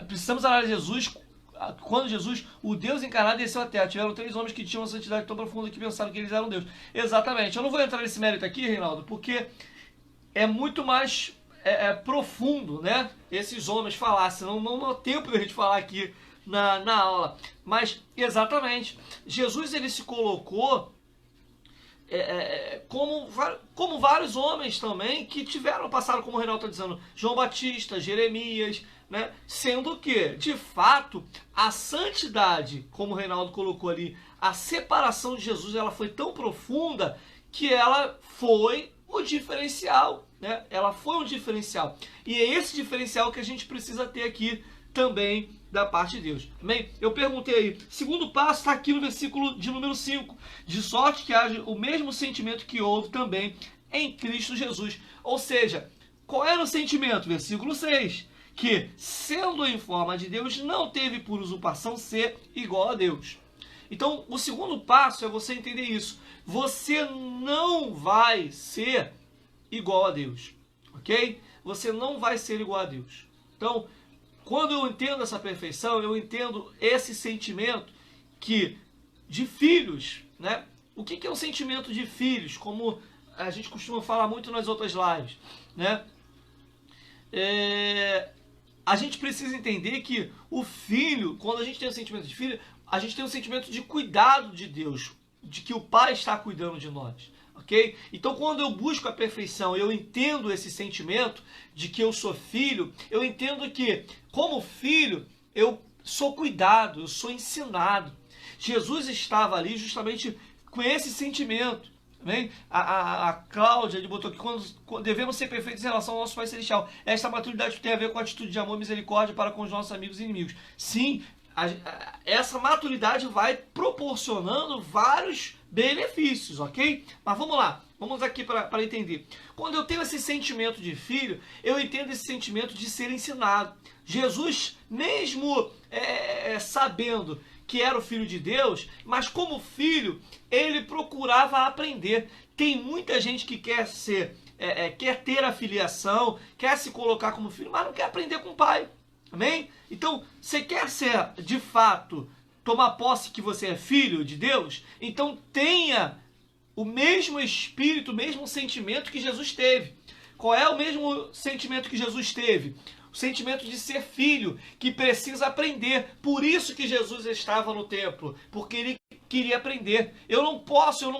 S1: precisamos analisar Jesus. Quando Jesus, o Deus encarnado, desceu à terra, tiveram 3 homens que tinham uma santidade tão profunda que pensaram que eles eram Deus. Exatamente. Eu não vou entrar nesse mérito aqui, Reinaldo, porque é muito mais profundo, né? Esses homens falassem. Não dá tempo de a gente falar aqui na aula. Mas, exatamente, Jesus ele se colocou como vários homens também que passaram, como o Reinaldo está dizendo, João Batista, Jeremias, né? Sendo que, de fato, a santidade, como o Reinaldo colocou ali, a separação de Jesus, ela foi tão profunda que ela foi o diferencial, né? Ela foi um diferencial. E é esse diferencial que a gente precisa ter aqui também da parte de Deus. Amém? Eu perguntei aí, segundo passo está aqui no versículo de número 5, de sorte que haja o mesmo sentimento que houve também em Cristo Jesus. Ou seja, qual era o sentimento? Versículo 6, que sendo em forma de Deus, não teve por usurpação ser igual a Deus. Então, o segundo passo é você entender isso. Você não vai ser igual a Deus, ok? Você não vai ser igual a Deus. Então, quando eu entendo essa perfeição, eu entendo esse sentimento de filhos, né? O que é um sentimento de filhos? Como a gente costuma falar muito nas outras lives, né? A gente precisa entender que o filho, quando a gente tem o sentimento de filho, a gente tem um sentimento de cuidado de Deus, de que o Pai está cuidando de nós. Okay? Então, quando eu busco a perfeição, eu entendo esse sentimento de que eu sou filho, eu entendo que, como filho, eu sou cuidado, eu sou ensinado. Jesus estava ali justamente com esse sentimento. Amém? A Cláudia ele botou aqui, quando devemos ser perfeitos em relação ao nosso Pai Celestial. Esta maturidade tem a ver com a atitude de amor e misericórdia para com os nossos amigos e inimigos. Sim, essa maturidade vai proporcionando vários benefícios, ok? Mas vamos lá, vamos aqui para entender. Quando eu tenho esse sentimento de filho, eu entendo esse sentimento de ser ensinado. Jesus, mesmo sabendo que era o Filho de Deus, mas como filho, ele procurava aprender. Tem muita gente que quer ter a filiação, quer se colocar como filho, mas não quer aprender com o pai. Amém? Então, você quer ser, de fato, tomar posse que você é filho de Deus? Então tenha o mesmo espírito, o mesmo sentimento que Jesus teve. Qual é o mesmo sentimento que Jesus teve? O sentimento de ser filho, que precisa aprender. Por isso que Jesus estava no templo, porque ele queria aprender. Eu não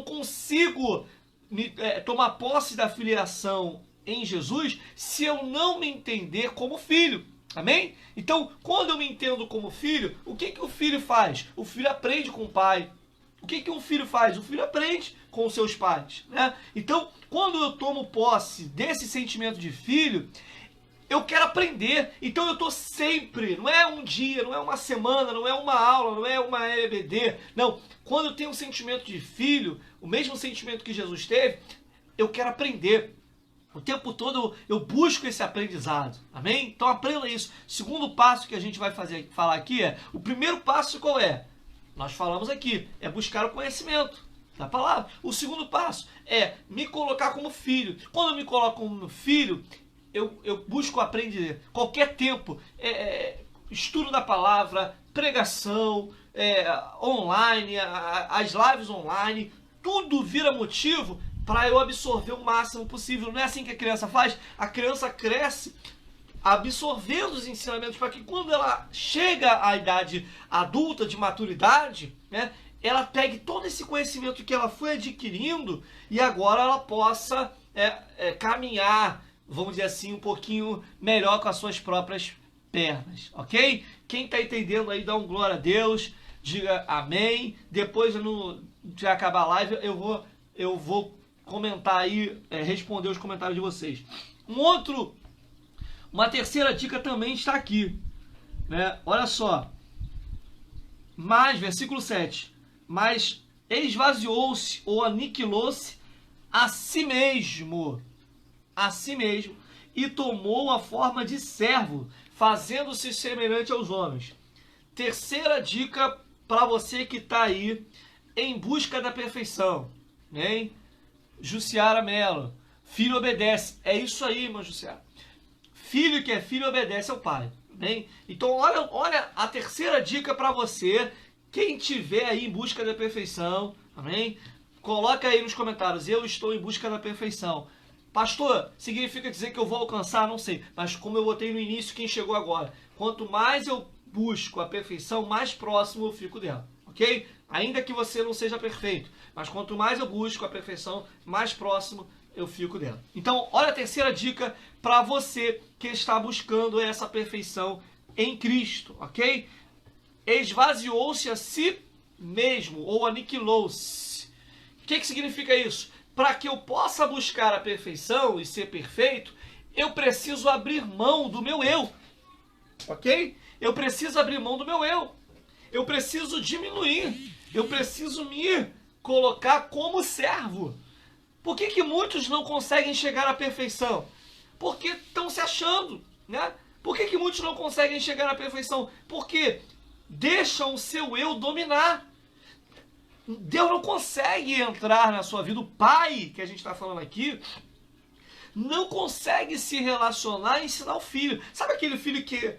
S1: consigo tomar posse da filiação em Jesus se eu não me entender como filho. Amém? Então, quando eu me entendo como filho, o que o filho faz? O filho aprende com o pai. O que um filho faz? O filho aprende com os seus pais, né? Então, quando eu tomo posse desse sentimento de filho, eu quero aprender. Então eu estou sempre, não é um dia, não é uma semana, não é uma aula, não é uma EBD. Não, quando eu tenho um sentimento de filho, o mesmo sentimento que Jesus teve, eu quero aprender. O tempo todo eu busco esse aprendizado, amém? Então aprenda isso. Segundo passo que a gente vai falar aqui o primeiro passo qual é? Nós falamos aqui, é buscar o conhecimento da palavra. O segundo passo é me colocar como filho. Quando eu me coloco como filho, eu busco aprender. Qualquer tempo, estudo da palavra, pregação, online, as lives online, tudo vira motivo para eu absorver o máximo possível. Não é assim que a criança faz? A criança cresce absorvendo os ensinamentos para que quando ela chega à idade adulta, de maturidade, né, ela pegue todo esse conhecimento que ela foi adquirindo e agora ela possa caminhar, vamos dizer assim, um pouquinho melhor com as suas próprias pernas, ok? Quem está entendendo aí, dá um glória a Deus, diga amém. Depois, de acabar a live, eu vou comentar aí, responder os comentários de vocês. Uma terceira dica também está aqui, né? Olha só. Mas, versículo 7. Mas esvaziou-se ou aniquilou-se a si mesmo, e tomou a forma de servo, fazendo-se semelhante aos homens. Terceira dica para você que está aí em busca da perfeição, hein? Jussiara Mello, filho obedece. É isso aí, irmão Jussiara. Filho que é filho obedece ao pai. Bem? Então olha a terceira dica para você, quem tiver aí em busca da perfeição, amém? Coloca aí nos comentários, eu estou em busca da perfeição. Pastor, significa dizer que eu vou alcançar? Não sei, mas como eu botei no início, quem chegou agora, quanto mais eu busco a perfeição, mais próximo eu fico dela, ok? Ainda que você não seja perfeito, mas quanto mais eu busco a perfeição, mais próximo eu fico dela. Então, olha a terceira dica para você que está buscando essa perfeição em Cristo, ok? Esvaziou-se a si mesmo, ou aniquilou-se. O que significa isso? Para que eu possa buscar a perfeição e ser perfeito, eu preciso abrir mão do meu eu, ok? Eu preciso abrir mão do meu eu. Eu preciso diminuir. Eu preciso me colocar como servo. Por que muitos não conseguem chegar à perfeição? Porque estão se achando, né? Por que muitos não conseguem chegar à perfeição? Porque deixam o seu eu dominar. Deus não consegue entrar na sua vida. O pai, que a gente está falando aqui, não consegue se relacionar e ensinar o filho. Sabe aquele filho que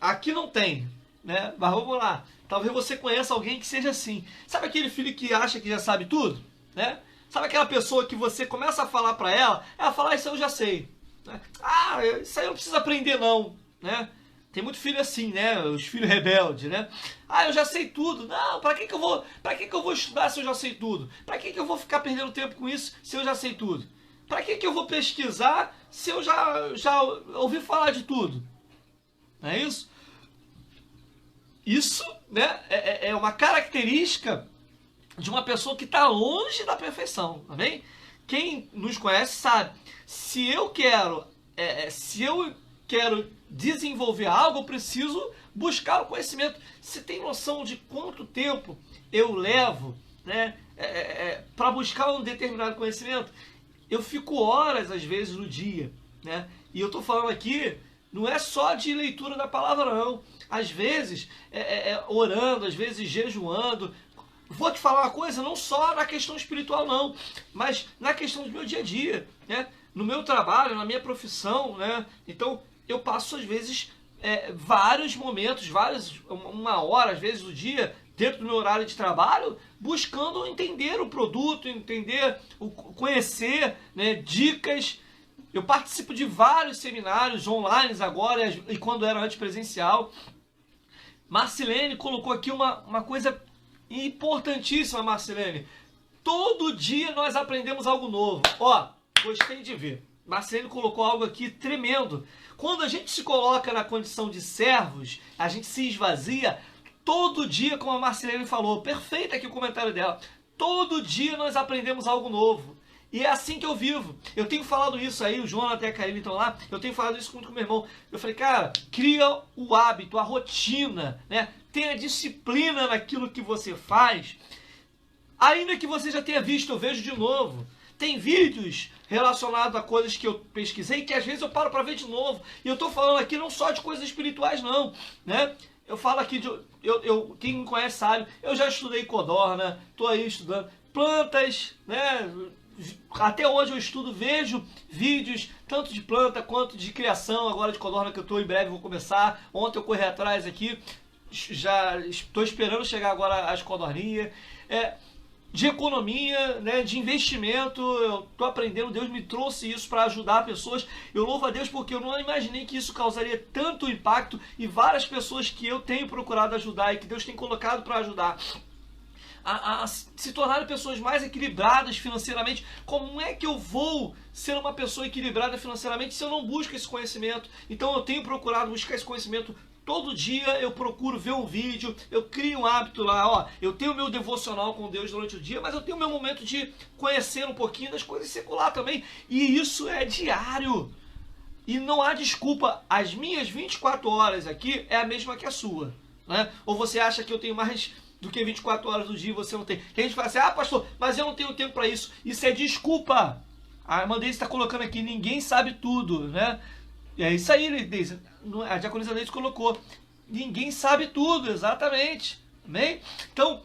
S1: aqui não tem, né? Mas vamos lá. Talvez você conheça alguém que seja assim. Sabe aquele filho que acha que já sabe tudo, né? Sabe aquela pessoa que você começa a falar para ela fala, isso eu já sei. Né? Ah, isso aí não precisa aprender não, né? Tem muito filho assim, né? Os filhos rebeldes, né? Ah, eu já sei tudo. Não, para que eu vou estudar se eu já sei tudo? Para que eu vou ficar perdendo tempo com isso se eu já sei tudo? Para que eu vou pesquisar se eu já ouvi falar de tudo? Não é isso? Isso, né, é uma característica de uma pessoa que está longe da perfeição, tá bem? Quem nos conhece sabe, se eu quero desenvolver algo, eu preciso buscar o conhecimento. Você tem noção de quanto tempo eu levo, né, para buscar um determinado conhecimento? Eu fico horas, às vezes, no dia, né? E eu estou falando aqui, não é só de leitura da palavra, não. Às vezes, orando, às vezes jejuando. Vou te falar uma coisa, não só na questão espiritual, não, mas na questão do meu dia a dia, né? No meu trabalho, na minha profissão, né? Então, eu passo, às vezes, vários momentos, uma hora, às vezes, do dia, dentro do meu horário de trabalho, buscando entender o produto, conhecer, né, dicas. Eu participo de vários seminários online agora, e quando era antes presencial. Marcilene colocou aqui uma coisa importantíssima, Marcilene. Todo dia nós aprendemos algo novo. Ó, gostei de ver. Marcilene colocou algo aqui tremendo. Quando a gente se coloca na condição de servos, a gente se esvazia. Todo dia, como a Marcilene falou, perfeito aqui o comentário dela. Todo dia nós aprendemos algo novo. E é assim que eu vivo. Eu tenho falado isso aí, o João até a Karine estão lá, eu tenho falado isso junto com o meu irmão. Eu falei, cara, cria o hábito, a rotina, né? Tenha disciplina naquilo que você faz. Ainda que você já tenha visto, eu vejo de novo. Tem vídeos relacionados a coisas que eu pesquisei, que às vezes eu paro para ver de novo. E eu estou falando aqui não só de coisas espirituais, não, né? Eu falo aqui, quem me conhece sabe, eu já estudei codorna, estou aí estudando plantas, né? Até hoje eu estudo, vejo vídeos, tanto de planta quanto de criação, agora de codorna que eu estou em breve, vou começar. Ontem eu corri atrás aqui, já estou esperando chegar agora as codorninhas. de economia, né, de investimento. Eu tô aprendendo, Deus me trouxe isso para ajudar pessoas. Eu louvo a Deus porque eu não imaginei que isso causaria tanto impacto, e várias pessoas que eu tenho procurado ajudar e que Deus tem colocado para ajudar a se tornarem pessoas mais equilibradas financeiramente. Como é que eu vou ser uma pessoa equilibrada financeiramente se eu não busco esse conhecimento? Então eu tenho procurado buscar esse conhecimento. Todo dia eu procuro ver um vídeo, eu crio um hábito lá, ó, eu tenho o meu devocional com Deus durante o dia, mas eu tenho o meu momento de conhecer um pouquinho das coisas secular também, e isso é diário. E não há desculpa, as minhas 24 horas aqui é a mesma que a sua, né? Ou você acha que eu tenho mais do que 24 horas do dia e você não tem? Tem gente que fala assim, ah, pastor, mas eu não tenho tempo para isso. Isso é desculpa. A irmã Deise está colocando aqui, ninguém sabe tudo, né? E é isso aí, Deise. A diaconisa Deise colocou. Ninguém sabe tudo, exatamente. Amém? Então,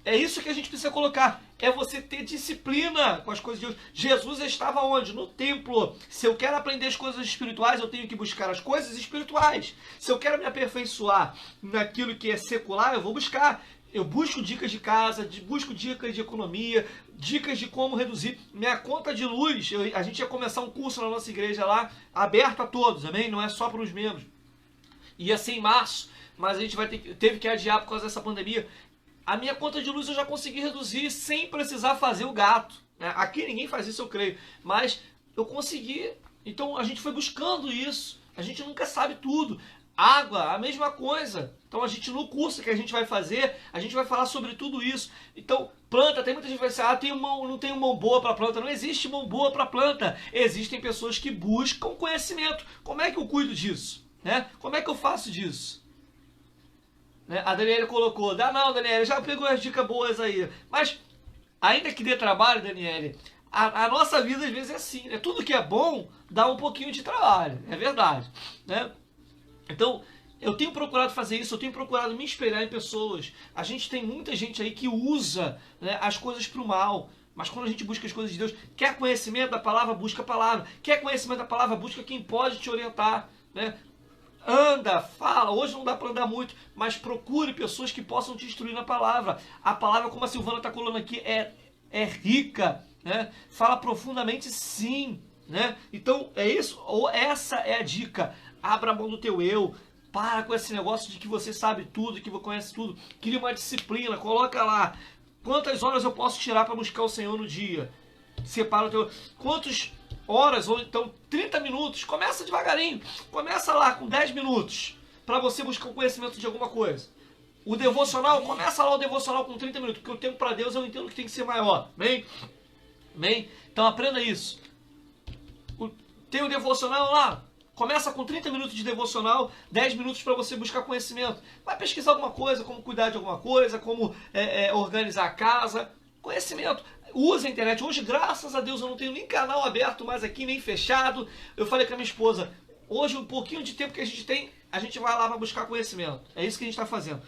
S1: é isso que a gente precisa colocar. É você ter disciplina com as coisas de Deus. Jesus estava onde? No templo. Se eu quero aprender as coisas espirituais, eu tenho que buscar as coisas espirituais. Se eu quero me aperfeiçoar naquilo que é secular, eu vou buscar. Eu busco dicas de casa, busco dicas de economia, dicas de como reduzir minha conta de luz. A gente ia começar um curso na nossa igreja lá, aberto a todos, amém? Não é só para os membros. Ia ser em março, mas a gente teve que adiar por causa dessa pandemia. A minha conta de luz eu já consegui reduzir sem precisar fazer o gato, né? Aqui ninguém faz isso, eu creio, mas eu consegui. Então a gente foi buscando isso. A gente nunca sabe tudo. Água, a mesma coisa. Então a gente, no curso que a gente vai fazer, a gente vai falar sobre tudo isso. Então, planta, tem muita gente que vai dizer, ah, não tenho mão boa para planta. Não existe mão boa para planta. Existem pessoas que buscam conhecimento. Como é que eu cuido disso? Né? Como é que eu faço disso? Né? A Daniela colocou, não, Daniela, já pegou as dicas boas aí. Mas, ainda que dê trabalho, Daniela, a nossa vida às vezes é assim, né? Tudo que é bom dá um pouquinho de trabalho, é verdade, né? Então, eu tenho procurado fazer isso, eu tenho procurado me espelhar em pessoas. A gente tem muita gente aí que usa, né, as coisas para o mal. Mas quando a gente busca as coisas de Deus, quer conhecimento da palavra, busca a palavra. Quer conhecimento da palavra, busca quem pode te orientar, né? Anda, fala. Hoje não dá para andar muito, mas procure pessoas que possam te instruir na palavra. A palavra, como a Silvana está colando aqui, é rica, né? Fala profundamente, sim, né? Então, é isso, ou essa é a dica. Abra a mão do teu eu. Para com esse negócio de que você sabe tudo, que você conhece tudo. Cria uma disciplina, coloca lá. Quantas horas eu posso tirar para buscar o Senhor no dia? Separa o teu... Quantas horas, ou então 30 minutos. Começa devagarinho. Começa lá com 10 minutos para você buscar o conhecimento de alguma coisa. O devocional, começa lá o devocional com 30 minutos, porque o tempo para Deus eu entendo que tem que ser maior. Amém? Amém? Então aprenda isso. Tem o devocional lá. Começa com 30 minutos de devocional, 10 minutos para você buscar conhecimento. Vai pesquisar alguma coisa, como cuidar de alguma coisa, como organizar a casa. Conhecimento. Use a internet. Hoje, graças a Deus, eu não tenho nem canal aberto mais aqui, nem fechado. Eu falei com a minha esposa, hoje, um pouquinho de tempo que a gente tem, a gente vai lá para buscar conhecimento. É isso que a gente está fazendo.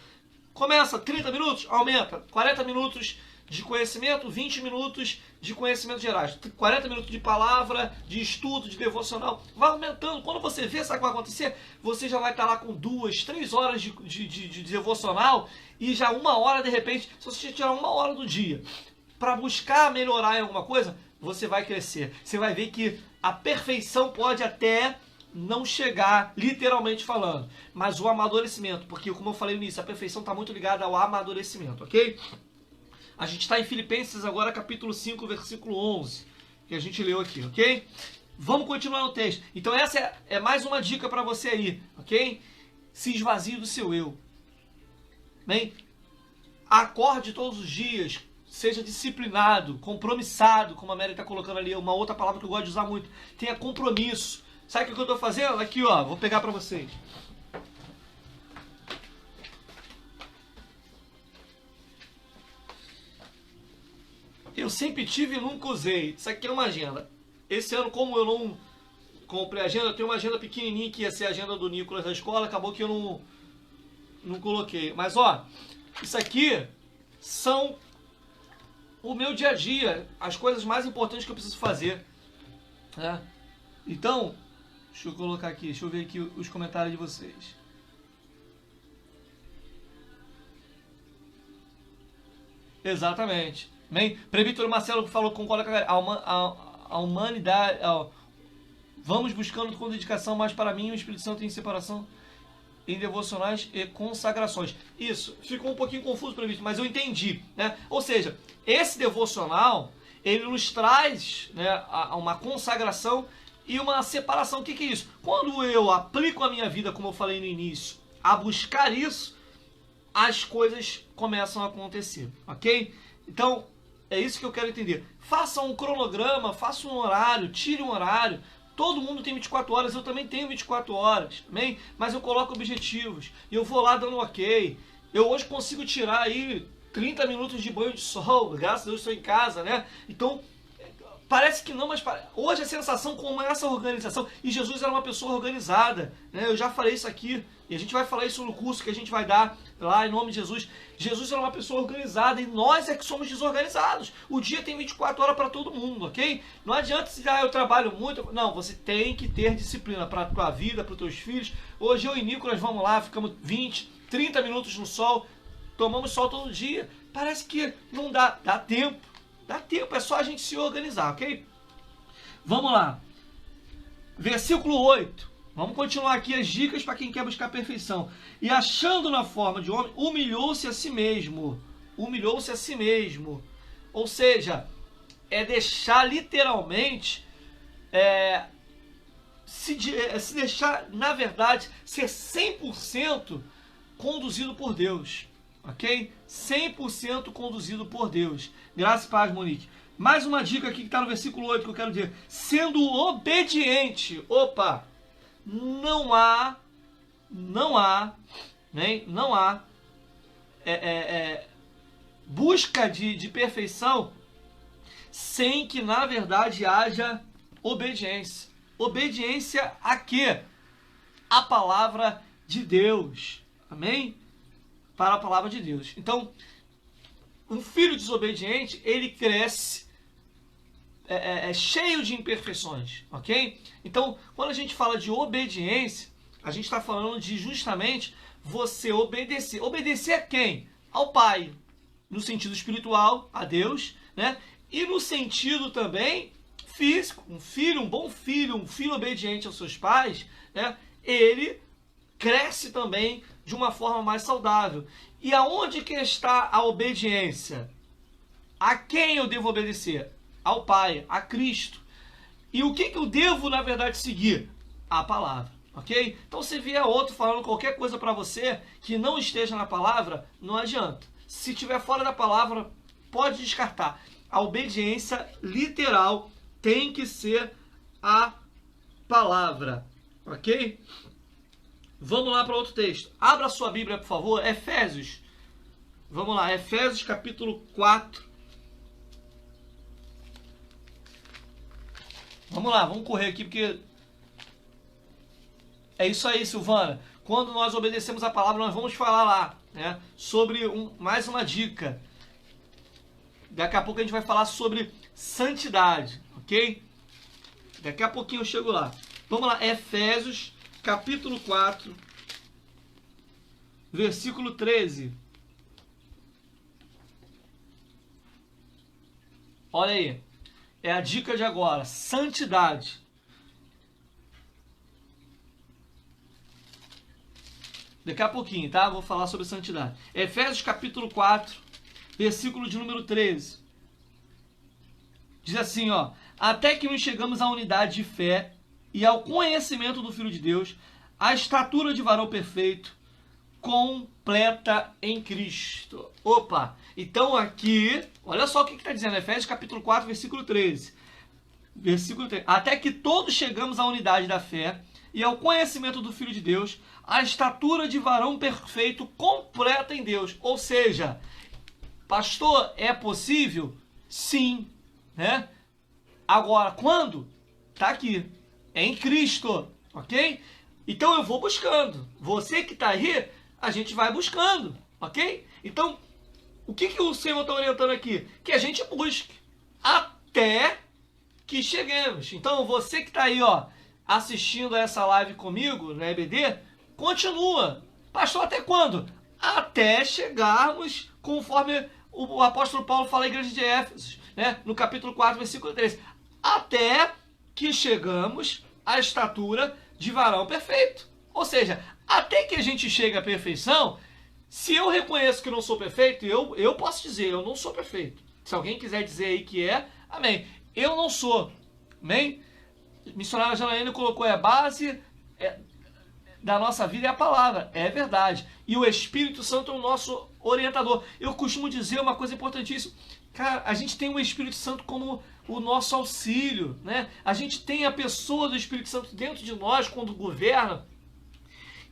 S1: Começa 30 minutos, aumenta. 40 minutos de conhecimento, 20 minutos de conhecimento gerais, 40 minutos de palavra, de estudo, de devocional, vai aumentando. Quando você vê, sabe o que vai acontecer? Você já vai estar lá com 2, 3 horas de devocional, e já 1 hora, de repente, se você tirar 1 hora do dia para buscar melhorar em alguma coisa, você vai crescer. Você vai ver que a perfeição pode até não chegar, literalmente falando, mas o amadurecimento, porque como eu falei no início, a perfeição está muito ligada ao amadurecimento, ok? A gente está em Filipenses agora, capítulo 5, versículo 11, que a gente leu aqui, ok? Vamos continuar no texto. Então essa é mais uma dica para você aí, ok? Se esvazie do seu eu. Bem, acorde todos os dias, seja disciplinado, compromissado, como a Mary está colocando ali, uma outra palavra que eu gosto de usar muito. Tenha compromisso. Sabe o que eu estou fazendo? Aqui, ó, vou pegar para vocês. Eu sempre tive e nunca usei. Isso aqui é uma agenda. Esse ano, como eu não comprei agenda, eu tenho uma agenda pequenininha que ia ser a agenda do Nicolas da escola, acabou que eu não coloquei. Mas, ó, isso aqui são o meu dia a dia, as coisas mais importantes que eu preciso fazer, né? Então, deixa eu colocar aqui, deixa eu ver aqui os comentários de vocês. Exatamente. Amém? Presbítero Marcelo falou, concorda com a humanidade. Vamos buscando com dedicação, mas para mim o Espírito Santo tem separação em devocionais e consagrações. Isso, ficou um pouquinho confuso para mim, mas eu entendi, né? Ou seja, esse devocional, ele nos traz, né, uma consagração e uma separação. O que é isso? Quando eu aplico a minha vida, como eu falei no início, a buscar isso, as coisas começam a acontecer, ok? Então, é isso que eu quero entender. Faça um cronograma, faça um horário, tire um horário. Todo mundo tem 24 horas, eu também tenho 24 horas, amém? Mas eu coloco objetivos, e eu vou lá dando ok. Eu hoje consigo tirar aí 30 minutos de banho de sol, graças a Deus estou em casa, né? Então, parece que não, mas hoje a sensação com essa organização, e Jesus era uma pessoa organizada, né? Eu já falei isso aqui, e a gente vai falar isso no curso que a gente vai dar lá em nome de Jesus. Jesus era uma pessoa organizada e nós é que somos desorganizados. O dia tem 24 horas para todo mundo, ok? Não adianta se eu trabalho muito. Não, você tem que ter disciplina para a tua vida, para os teus filhos. Hoje eu e Nicolas vamos lá, ficamos 20, 30 minutos no sol, tomamos sol todo dia. Parece que não dá, dá tempo. Dá tempo, é só a gente se organizar, ok? Vamos lá. Versículo 8. Vamos continuar aqui as dicas para quem quer buscar a perfeição. E achando na forma de homem, humilhou-se a si mesmo. Humilhou-se a si mesmo. Ou seja, é deixar literalmente, se deixar, na verdade, ser 100% conduzido por Deus. Ok? 100% conduzido por Deus. Graças e paz, Monique. Mais uma dica aqui que está no versículo 8 que eu quero dizer. Sendo obediente. Opa! Não há busca de perfeição sem que na verdade haja obediência. Obediência a quê? A palavra de Deus. Amém? Para a palavra de Deus. Então, um filho desobediente, ele cresce cheio de imperfeições, ok? Então, quando a gente fala de obediência, a gente está falando de justamente você obedecer. Obedecer a quem? Ao Pai, no sentido espiritual, a Deus, né? E no sentido também físico, um bom filho, um filho obediente aos seus pais, né? Ele cresce também de uma forma mais saudável. E aonde que está a obediência? A quem eu devo obedecer? Ao Pai, a Cristo. E o que eu devo, na verdade, seguir? A palavra, ok? Então, se vier outro falando qualquer coisa para você que não esteja na palavra, não adianta. Se estiver fora da palavra, pode descartar. A obediência literal tem que ser a palavra, ok? Vamos lá para outro texto. Abra sua Bíblia, por favor. Efésios. Vamos lá. Efésios capítulo 4. Vamos lá, vamos correr aqui porque é isso aí, Silvana. Quando nós obedecemos a palavra, nós vamos falar lá, né, sobre mais uma dica. Daqui a pouco a gente vai falar sobre santidade, ok? Daqui a pouquinho eu chego lá. Vamos lá, Efésios capítulo 4, versículo 13. Olha aí. É a dica de agora, santidade. Daqui a pouquinho, tá? Vou falar sobre santidade. Efésios capítulo 4, versículo de número 13. Diz assim, ó. Até que nos chegamos à unidade de fé e ao conhecimento do Filho de Deus, à estatura de varão perfeito, completa em Cristo. Opa! Então aqui, olha só o que está dizendo, Efésios capítulo 4, versículo 13. Versículo 13. Até que todos chegamos à unidade da fé e ao conhecimento do Filho de Deus, à estatura de varão perfeito, completa em Deus. Ou seja, pastor, é possível? Sim. Né? Agora, quando? Está aqui. É em Cristo. Ok? Então eu vou buscando. Você que está aí, a gente vai buscando. Ok? Então, o que o Senhor está orientando aqui? Que a gente busque até que cheguemos. Então, você que está aí, ó, assistindo a essa live comigo, na EBD, continua. Pastor, até quando? Até chegarmos conforme o apóstolo Paulo fala à igreja de Éfeso, né? No capítulo 4, versículo 13. Até que chegamos à estatura de varão perfeito. Ou seja, até que a gente chegue à perfeição, se eu reconheço que não sou perfeito, eu posso dizer, eu não sou perfeito. Se alguém quiser dizer aí que é, amém. Eu não sou, amém? Missionária Janaína colocou, a base da nossa vida é a palavra, é verdade. E o Espírito Santo é o nosso orientador. Eu costumo dizer uma coisa importantíssima. Cara, a gente tem o Espírito Santo como o nosso auxílio, né? A gente tem a pessoa do Espírito Santo dentro de nós, quando governa,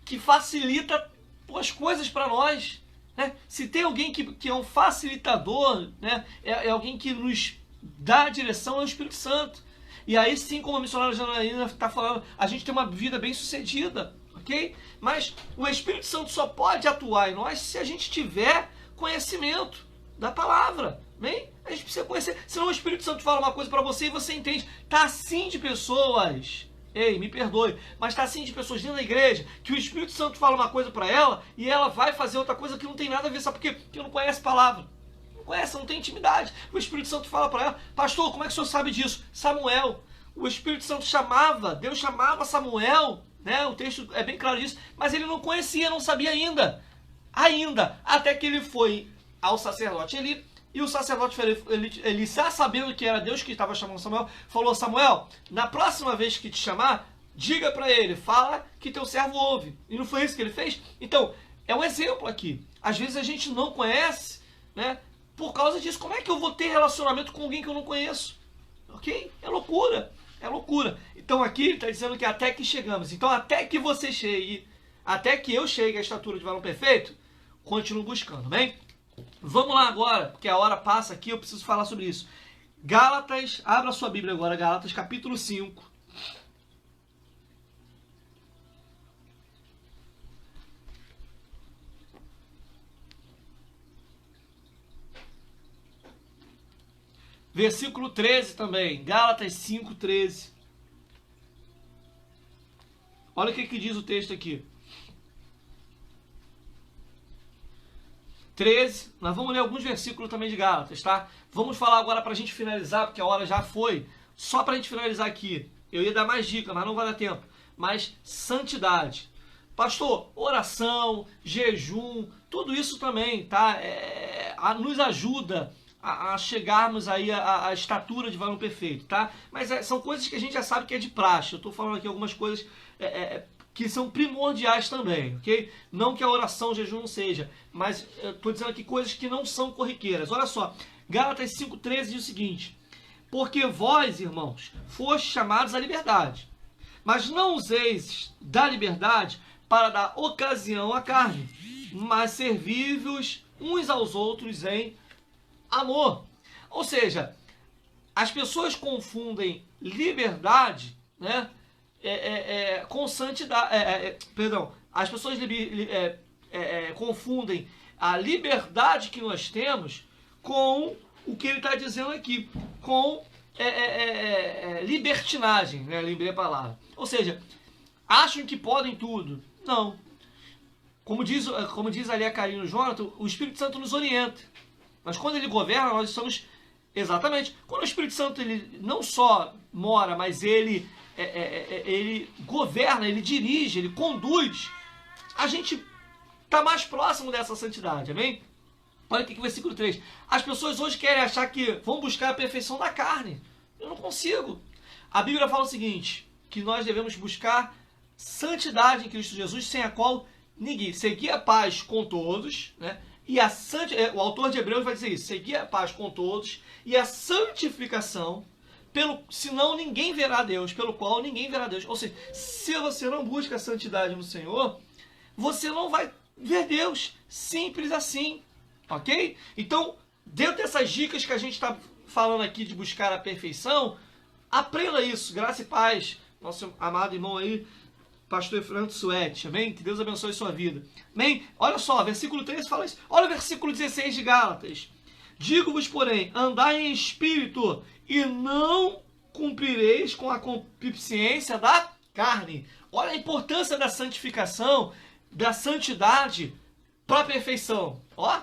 S1: que facilita as coisas para nós, né? Se tem alguém que é um facilitador, né? É alguém que nos dá a direção, é o Espírito Santo. E aí sim, como a missionária Janaína está falando, a gente tem uma vida bem sucedida, ok? Mas o Espírito Santo só pode atuar em nós se a gente tiver conhecimento da palavra, amém? A gente precisa conhecer, senão o Espírito Santo fala uma coisa para você e você entende. Tá assim de pessoas, ei, me perdoe, mas tá assim de pessoas dentro da igreja, que o Espírito Santo fala uma coisa para ela e ela vai fazer outra coisa que não tem nada a ver, sabe por quê? Porque não conhece a palavra. Conhece, não tem intimidade. O Espírito Santo fala para ela, pastor, como é que o senhor sabe disso? Samuel, o Espírito Santo Deus chamava Samuel, né? O texto é bem claro disso, mas ele não conhecia, não sabia ainda, até que ele foi ao sacerdote Eli, e o sacerdote Eli, sabendo que era Deus que estava chamando Samuel, falou, Samuel, na próxima vez que te chamar, diga para ele, fala que teu servo ouve. E não foi isso que ele fez? Então, é um exemplo aqui. Às vezes a gente não conhece, né? Por causa disso, como é que eu vou ter relacionamento com alguém que eu não conheço? Ok? É loucura. É loucura. Então aqui ele está dizendo que até que chegamos. Então até que você chegue, até que eu chegue à estatura de varão perfeito, continuo buscando, bem? Vamos lá agora, porque a hora passa aqui, eu preciso falar sobre isso. Gálatas, abra sua Bíblia agora, Gálatas capítulo 5. Versículo 13 também, Gálatas 5, 13. Olha o que diz o texto aqui. 13, nós vamos ler alguns versículos também de Gálatas, tá? Vamos falar agora para a gente finalizar, porque a hora já foi. Só para a gente finalizar aqui, eu ia dar mais dicas, mas não vai dar tempo. Mas santidade. Pastor, oração, jejum, tudo isso também, tá? Nos ajuda a chegarmos aí à estatura de varão perfeito, tá? Mas são coisas que a gente já sabe que é de praxe. Eu estou falando aqui algumas coisas que são primordiais também, ok? Não que a oração, o jejum não seja, mas eu estou dizendo aqui coisas que não são corriqueiras. Olha só, Gálatas 5,13 diz o seguinte, porque vós, irmãos, fostes chamados à liberdade, mas não useis da liberdade para dar ocasião à carne, mas servi-vos uns aos outros em amor. Ou seja, as pessoas confundem liberdade, né, com santidade. As pessoas confundem a liberdade que nós temos com o que ele está dizendo aqui, com libertinagem, né, lembrei a palavra. Ou seja, acham que podem tudo. Não. Como diz ali a Karina e o Jonathan, o Espírito Santo nos orienta. Mas quando ele governa, nós estamos... Exatamente. Quando o Espírito Santo ele não só mora, mas ele governa, ele dirige, ele conduz, a gente está mais próximo dessa santidade, amém? Olha aqui que o versículo 3. As pessoas hoje querem achar que vão buscar a perfeição da carne. Eu não consigo. A Bíblia fala o seguinte, que nós devemos buscar santidade em Cristo Jesus, sem a qual ninguém... Seguir a paz com todos, né? E o autor de Hebreus vai dizer isso, seguir a paz com todos e a santificação, senão ninguém verá Deus, pelo qual ninguém verá Deus. Ou seja, se você não busca a santidade no Senhor, você não vai ver Deus. Simples assim, ok? Então, dentro dessas dicas que a gente está falando aqui de buscar a perfeição, aprenda isso, graça e paz, nosso amado irmão aí, pastor Efraim Suete, amém? Que Deus abençoe sua vida, amém? Olha só, versículo 13 fala isso. Olha o versículo 16 de Gálatas. Digo-vos, porém, andai em espírito e não cumprireis com a concupiscência da carne. Olha a importância da santificação, da santidade para a perfeição. Ó,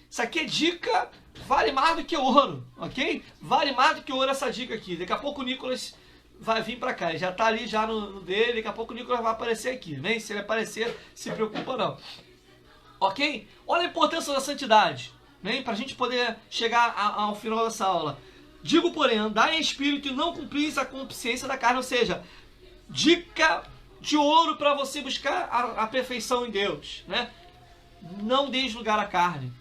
S1: isso aqui é dica vale mais do que ouro, ok? Vale mais do que ouro essa dica aqui. Daqui a pouco o Nicolas vai vir para cá, ele já tá ali já no dele, daqui a pouco o Nicolas vai aparecer aqui, né? Se ele aparecer, se preocupa não. Ok? Olha a importância da santidade, né? Para a gente poder chegar ao final dessa aula. Digo, porém, andar em espírito e não cumprir a concupiscência da carne, ou seja, dica de ouro para você buscar a perfeição em Deus, né? Não deixe lugar à carne.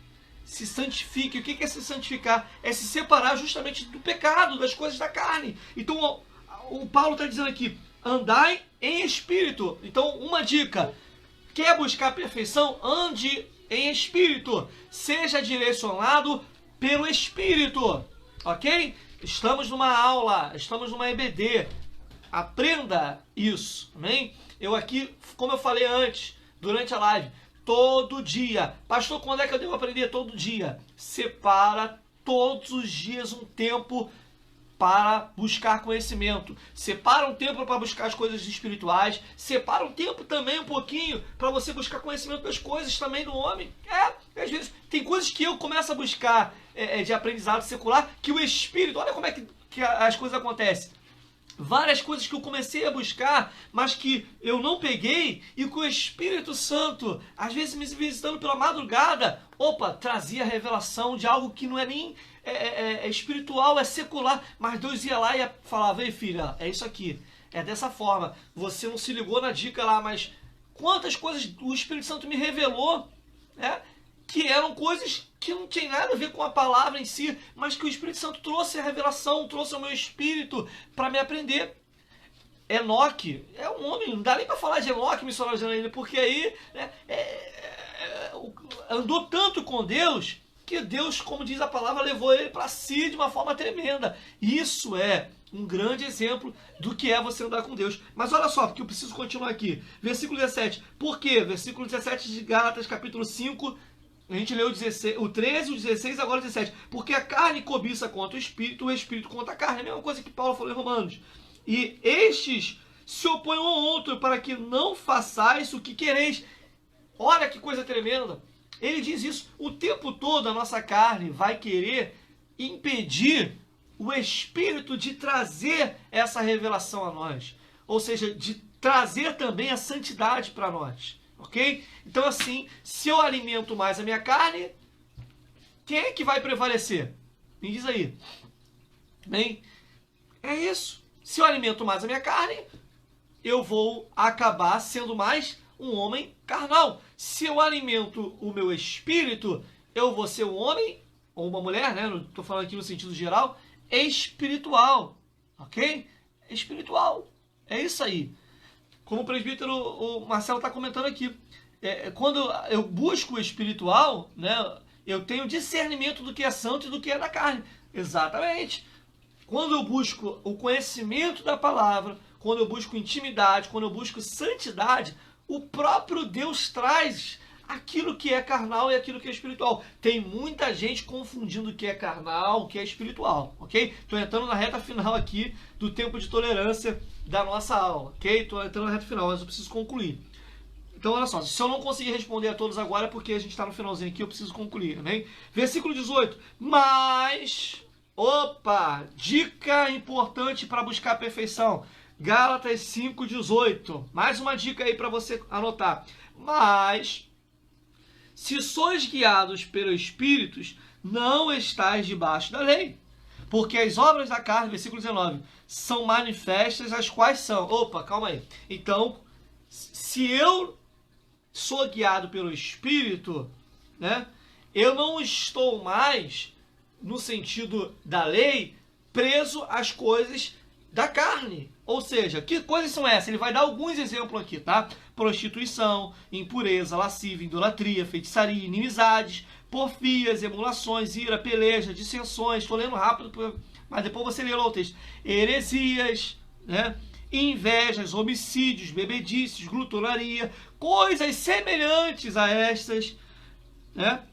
S1: Se santifique. O que é se santificar? É se separar justamente do pecado, das coisas da carne. Então, o Paulo está dizendo aqui, andai em espírito. Então, uma dica, quer buscar a perfeição? Ande em espírito. Seja direcionado pelo espírito. Ok? Estamos numa aula, estamos numa EBD. Aprenda isso, amém? Eu aqui, como eu falei antes, durante a live, todo dia. Pastor, quando é que eu devo aprender? Todo dia. Separa todos os dias um tempo para buscar conhecimento. Separa um tempo para buscar as coisas espirituais. Separa um tempo também um pouquinho para você buscar conhecimento das coisas também do homem. Às vezes tem coisas que eu começo a buscar de aprendizado secular que o espírito, olha como é que as coisas acontecem. Várias coisas que eu comecei a buscar, mas que eu não peguei, e que o Espírito Santo, às vezes me visitando pela madrugada, trazia a revelação de algo que não é nem espiritual, é secular, mas Deus ia lá e falava, ei filha, é isso aqui, é dessa forma, você não se ligou na dica lá, mas quantas coisas o Espírito Santo me revelou, que eram coisas que não tinham nada a ver com a palavra em si, mas que o Espírito Santo trouxe a revelação, trouxe ao meu espírito para me aprender. Enoque é um homem, não dá nem para falar de Enoque, missionário de Janaína, porque aí andou tanto com Deus, que Deus, como diz a palavra, levou ele para si de uma forma tremenda. Isso é um grande exemplo do que é você andar com Deus. Mas olha só, porque eu preciso continuar aqui. Versículo 17. Por quê? Versículo 17 de Gálatas, capítulo 5, a gente leu o 13, o 16, agora o 17. Porque a carne cobiça contra o espírito contra a carne. É a mesma coisa que Paulo falou em Romanos. E estes se opõem um ao outro para que não façais o que quereis. Olha que coisa tremenda. Ele diz isso. O tempo todo a nossa carne vai querer impedir o espírito de trazer essa revelação a nós. Ou seja, de trazer também a santidade para nós. Ok? Então assim, se eu alimento mais a minha carne, quem é que vai prevalecer? Me diz aí. Bem, é isso. Se eu alimento mais a minha carne, eu vou acabar sendo mais um homem carnal. Se eu alimento o meu espírito, eu vou ser um homem, ou uma mulher, né? Não estou falando aqui no sentido geral, espiritual. Ok? Espiritual. É isso aí. Como o presbítero o Marcelo está comentando aqui, quando eu busco o espiritual, né, eu tenho discernimento do que é santo e do que é da carne. Exatamente. Quando eu busco o conhecimento da palavra, quando eu busco intimidade, quando eu busco santidade, o próprio Deus traz aquilo que é carnal e aquilo que é espiritual. Tem muita gente confundindo o que é carnal, o que é espiritual, ok? Estou entrando na reta final aqui do tempo de tolerância da nossa aula, ok? Estou entrando na reta final, mas eu preciso concluir. Então, olha só, se eu não conseguir responder a todos agora é porque a gente está no finalzinho aqui, eu preciso concluir, amém? Versículo 18. Mas, dica importante para buscar a perfeição. Gálatas 5:18. Mais uma dica aí para você anotar. Mas, se sois guiados pelo Espírito, não estáis debaixo da lei. Porque as obras da carne, versículo 19, são manifestas, as quais são... calma aí. Então, se eu sou guiado pelo Espírito, né, eu não estou mais, no sentido da lei, preso às coisas da carne. Ou seja, que coisas são essas? Ele vai dar alguns exemplos aqui, tá? Prostituição, impureza, lascívia, idolatria, feitiçaria, inimizades, porfias, emulações, ira, peleja, dissensões. Estou lendo rápido, mas depois você lê lá o texto. Heresias, né? Invejas, homicídios, bebedices, glutonaria, coisas semelhantes a estas, né?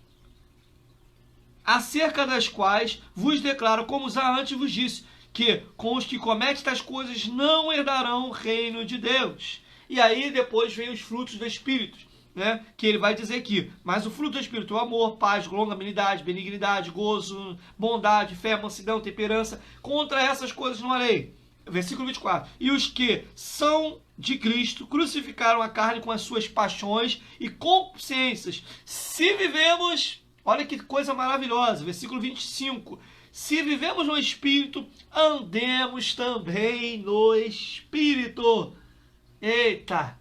S1: Acerca das quais vos declaro, como já antes vos disse, que com os que cometem tais coisas não herdarão o reino de Deus. E aí depois vem os frutos do Espírito. né, que ele vai dizer aqui: mas o fruto do Espírito é o amor, paz, longanimidade, benignidade, gozo, bondade, fé, mansidão, temperança. Contra essas coisas não há lei. Versículo 24. E os que são de Cristo crucificaram a carne com as suas paixões e consciências. Se vivemos, olha que coisa maravilhosa, versículo 25. Se vivemos no Espírito, andemos também no Espírito. Eita!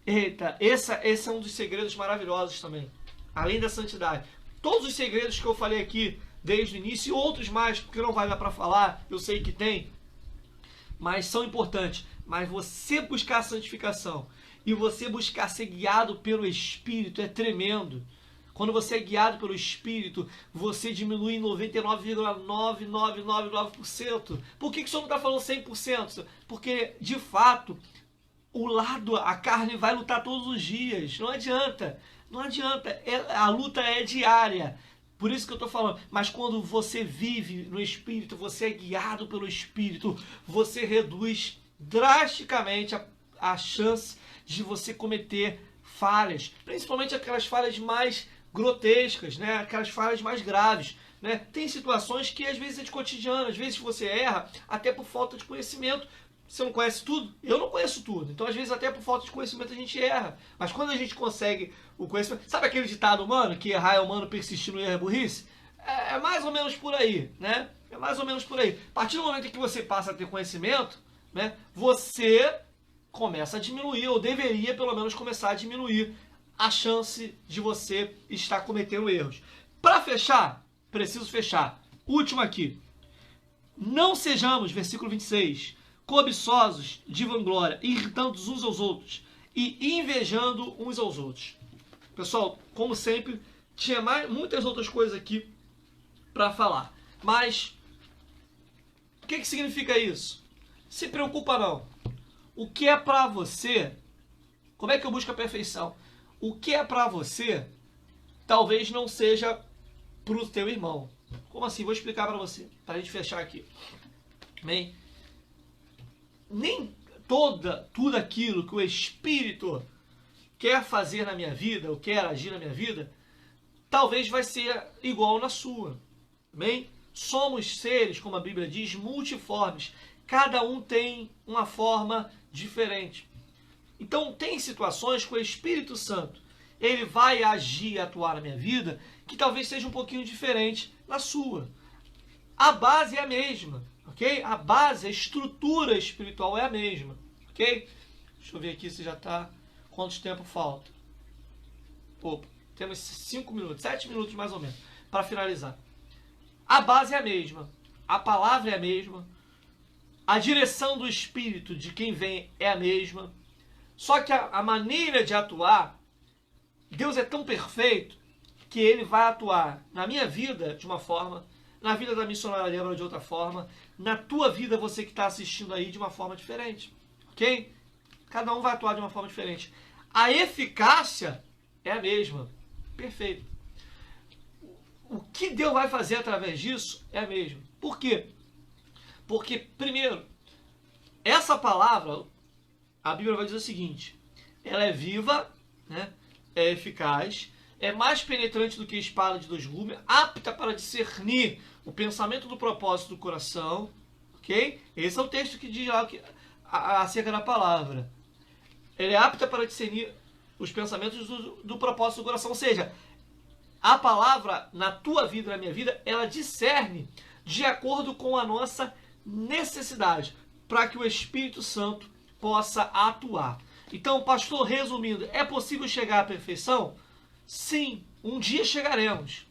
S1: Eita! Esse é um dos segredos maravilhosos também. Além da santidade. Todos os segredos que eu falei aqui desde o início, e outros mais, porque não vai dar para falar, eu sei que tem, mas são importantes. Mas você buscar a santificação e você buscar ser guiado pelo Espírito é tremendo. Quando você é guiado pelo Espírito, você diminui em 99,9999%. Por que o senhor não está falando 100%? Porque, de fato, a carne vai lutar todos os dias. Não adianta. Não adianta. A luta é diária. Por isso que eu estou falando. Mas quando você vive no Espírito, você é guiado pelo Espírito, você reduz drasticamente a chance de você cometer falhas. Principalmente aquelas falhas mais grotescas, né? Aquelas falhas mais graves, né? Tem situações que às vezes é de cotidiano, às vezes você erra até por falta de conhecimento. Você não conhece tudo? Eu não conheço tudo. Então, às vezes, até por falta de conhecimento, a gente erra. Mas quando a gente consegue o conhecimento... Sabe aquele ditado humano, que errar é humano, persistir no erro é burrice? É mais ou menos por aí, né? É mais ou menos por aí. A partir do momento em que você passa a ter conhecimento, né, você começa a diminuir, ou deveria, pelo menos, começar a diminuir a chance de você estar cometendo erros. Para fechar, preciso fechar. Último aqui. Não sejamos, versículo 26... cobiçosos de vanglória, irritando uns aos outros e invejando uns aos outros. Pessoal, como sempre, tinha muitas outras coisas aqui para falar. Mas, o que significa isso? Se preocupa não. O que é para você, como é que eu busco a perfeição? O que é para você, talvez não seja para o teu irmão. Como assim? Vou explicar para você, para a gente fechar aqui. Bem, nem tudo aquilo que o Espírito quer fazer na minha vida, ou quer agir na minha vida, talvez vai ser igual na sua. Bem? Somos seres, como a Bíblia diz, multiformes. Cada um tem uma forma diferente. Então, tem situações que o Espírito Santo ele vai agir e atuar na minha vida que talvez seja um pouquinho diferente na sua. A base é a mesma. Ok? A base, a estrutura espiritual é a mesma. Ok? Deixa eu ver aqui se já está... Quanto tempo falta? Opa, temos 5 minutos, 7 minutos mais ou menos, para finalizar. A base é a mesma. A palavra é a mesma. A direção do Espírito de quem vem é a mesma. Só que a maneira de atuar, Deus é tão perfeito que Ele vai atuar na minha vida de uma forma, na vida da missionária Débora de outra forma, na tua vida, você que está assistindo aí, de uma forma diferente. Ok? Cada um vai atuar de uma forma diferente. A eficácia é a mesma. Perfeito. O que Deus vai fazer através disso é a mesma. Por quê? Porque, primeiro, essa palavra, a Bíblia vai dizer o seguinte: ela é viva, né? É eficaz, é mais penetrante do que espada de 2 gumes, apta para discernir o pensamento do propósito do coração. Ok? Esse é o texto que diz lá acerca da palavra. Ele é apta para discernir os pensamentos do propósito do coração. Ou seja, a palavra na tua vida, na minha vida, ela discerne de acordo com a nossa necessidade, para que o Espírito Santo possa atuar. Então, pastor, resumindo, é possível chegar à perfeição? Sim, um dia chegaremos.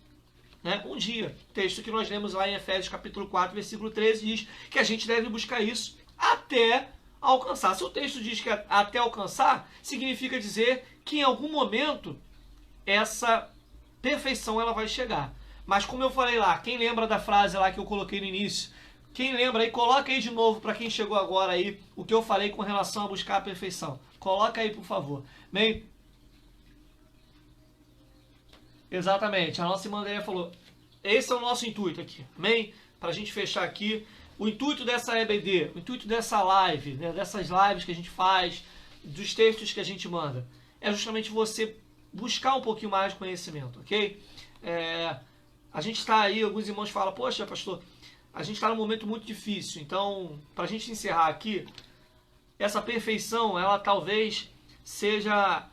S1: Né? Um dia. O texto que nós lemos lá em Efésios capítulo 4, versículo 13, diz que a gente deve buscar isso até alcançar. Se o texto diz que até alcançar, significa dizer que em algum momento essa perfeição ela vai chegar. Mas como eu falei lá, quem lembra da frase lá que eu coloquei no início? Quem lembra aí, coloca aí de novo para quem chegou agora aí o que eu falei com relação a buscar a perfeição. Coloca aí, por favor. Bem, exatamente, a nossa irmã Andréia falou, esse é o nosso intuito aqui, amém? Para a gente fechar aqui, o intuito dessa EBD, o intuito dessa live, né, dessas lives que a gente faz, dos textos que a gente manda, é justamente você buscar um pouquinho mais de conhecimento, ok? A gente está aí, alguns irmãos falam, poxa, pastor, a gente está num momento muito difícil, então, para a gente encerrar aqui, essa perfeição, ela talvez seja